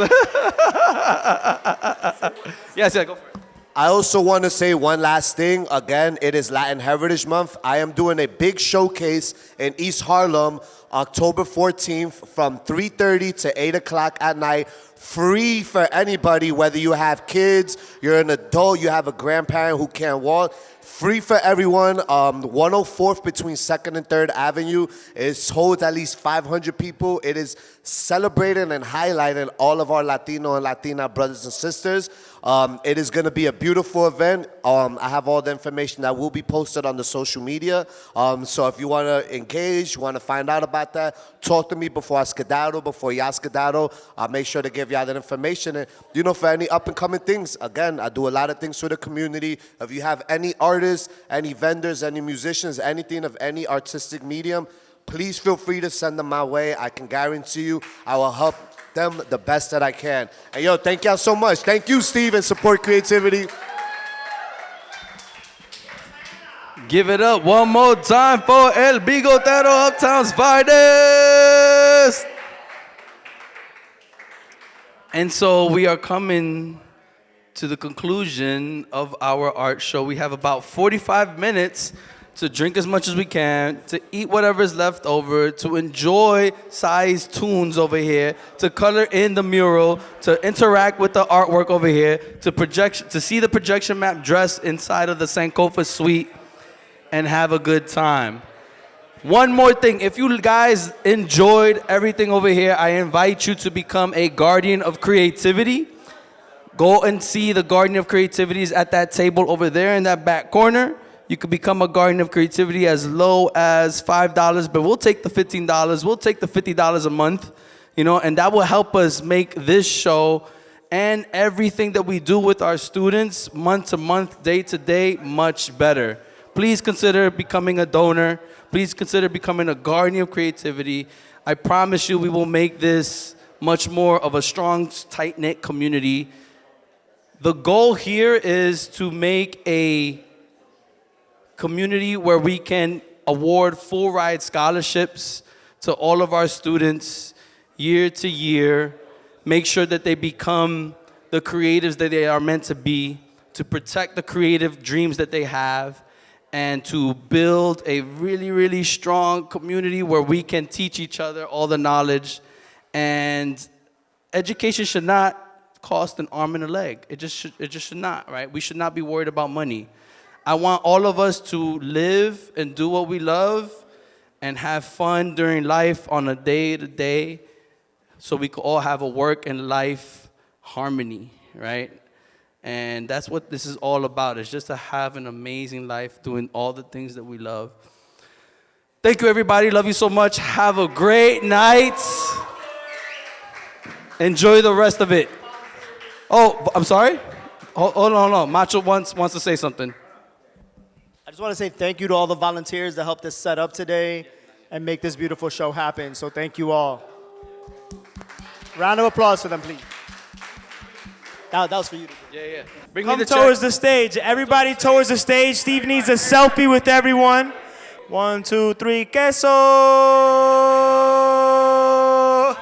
Yes, go for it. I also want to say one last thing. Again, it is Latin Heritage Month. I am doing a big showcase in East Harlem, October 14th from 3:30 to 8 o'clock at night. Free for anybody, whether you have kids, you're an adult, you have a grandparent who can't walk. Free for everyone. 104th between 2nd and 3rd Avenue. It holds at least 500 people. It is celebrating and highlighting all of our Latino and Latina brothers and sisters. It is going to be a beautiful event. I have all the information that will be posted on the social media. So if you want to engage, you want to find out about that, talk to me before I skedaddle, before y'all skedaddle. I'll make sure to give y'all that information. And, for any up-and-coming things, again, I do a lot of things for the community. If you have any artists, any vendors, any musicians, anything of any artistic medium, please feel free to send them my way. I can guarantee you I will help them the best that I can. And thank y'all so much. Thank you, Steve, and Support Creativity. Give it up one more time for El Bigotero, Uptown's finest. And so we are coming to the conclusion of our art show. We have about 45 minutes to drink as much as we can, to eat whatever is left over, to enjoy Sai's tunes over here, to color in the mural, to interact with the artwork over here, to see the projection map dressed inside of the Sankofa suite, and have a good time. One more thing, if you guys enjoyed everything over here, I invite you to become a guardian of creativity. Go and see the Guardian of Creativities at that table over there in that back corner. You could become a Guardian of Creativity as low as $5, but we'll take the $15. We'll take the $50 a month, and that will help us make this show and everything that we do with our students month to month, day to day, much better. Please consider becoming a donor. Please consider becoming a Guardian of Creativity. I promise you we will make this much more of a strong, tight-knit community. The goal here is to make a community where we can award full ride scholarships to all of our students year to year, make sure that they become the creatives that they are meant to be, to protect the creative dreams that they have, and to build a really, really strong community where we can teach each other all the knowledge. And education should not cost an arm and a leg. It just should not, right? We should not be worried about money. I want all of us to live and do what we love and have fun during life on a day-to-day, so we can all have a work and life harmony, right? And that's what this is all about. It's just to have an amazing life doing all the things that we love. Thank you, everybody. Love you so much. Have a great night. Enjoy the rest of it. Oh, I'm sorry? Hold on. Macho wants to say something. I just want to say thank you to all the volunteers that helped us set up today and make this beautiful show happen. So thank you all. Round of applause for them, please. That was for you. Yeah. Come towards the stage. Everybody towards the stage. Steve needs a selfie with everyone. 1, 2, 3, queso.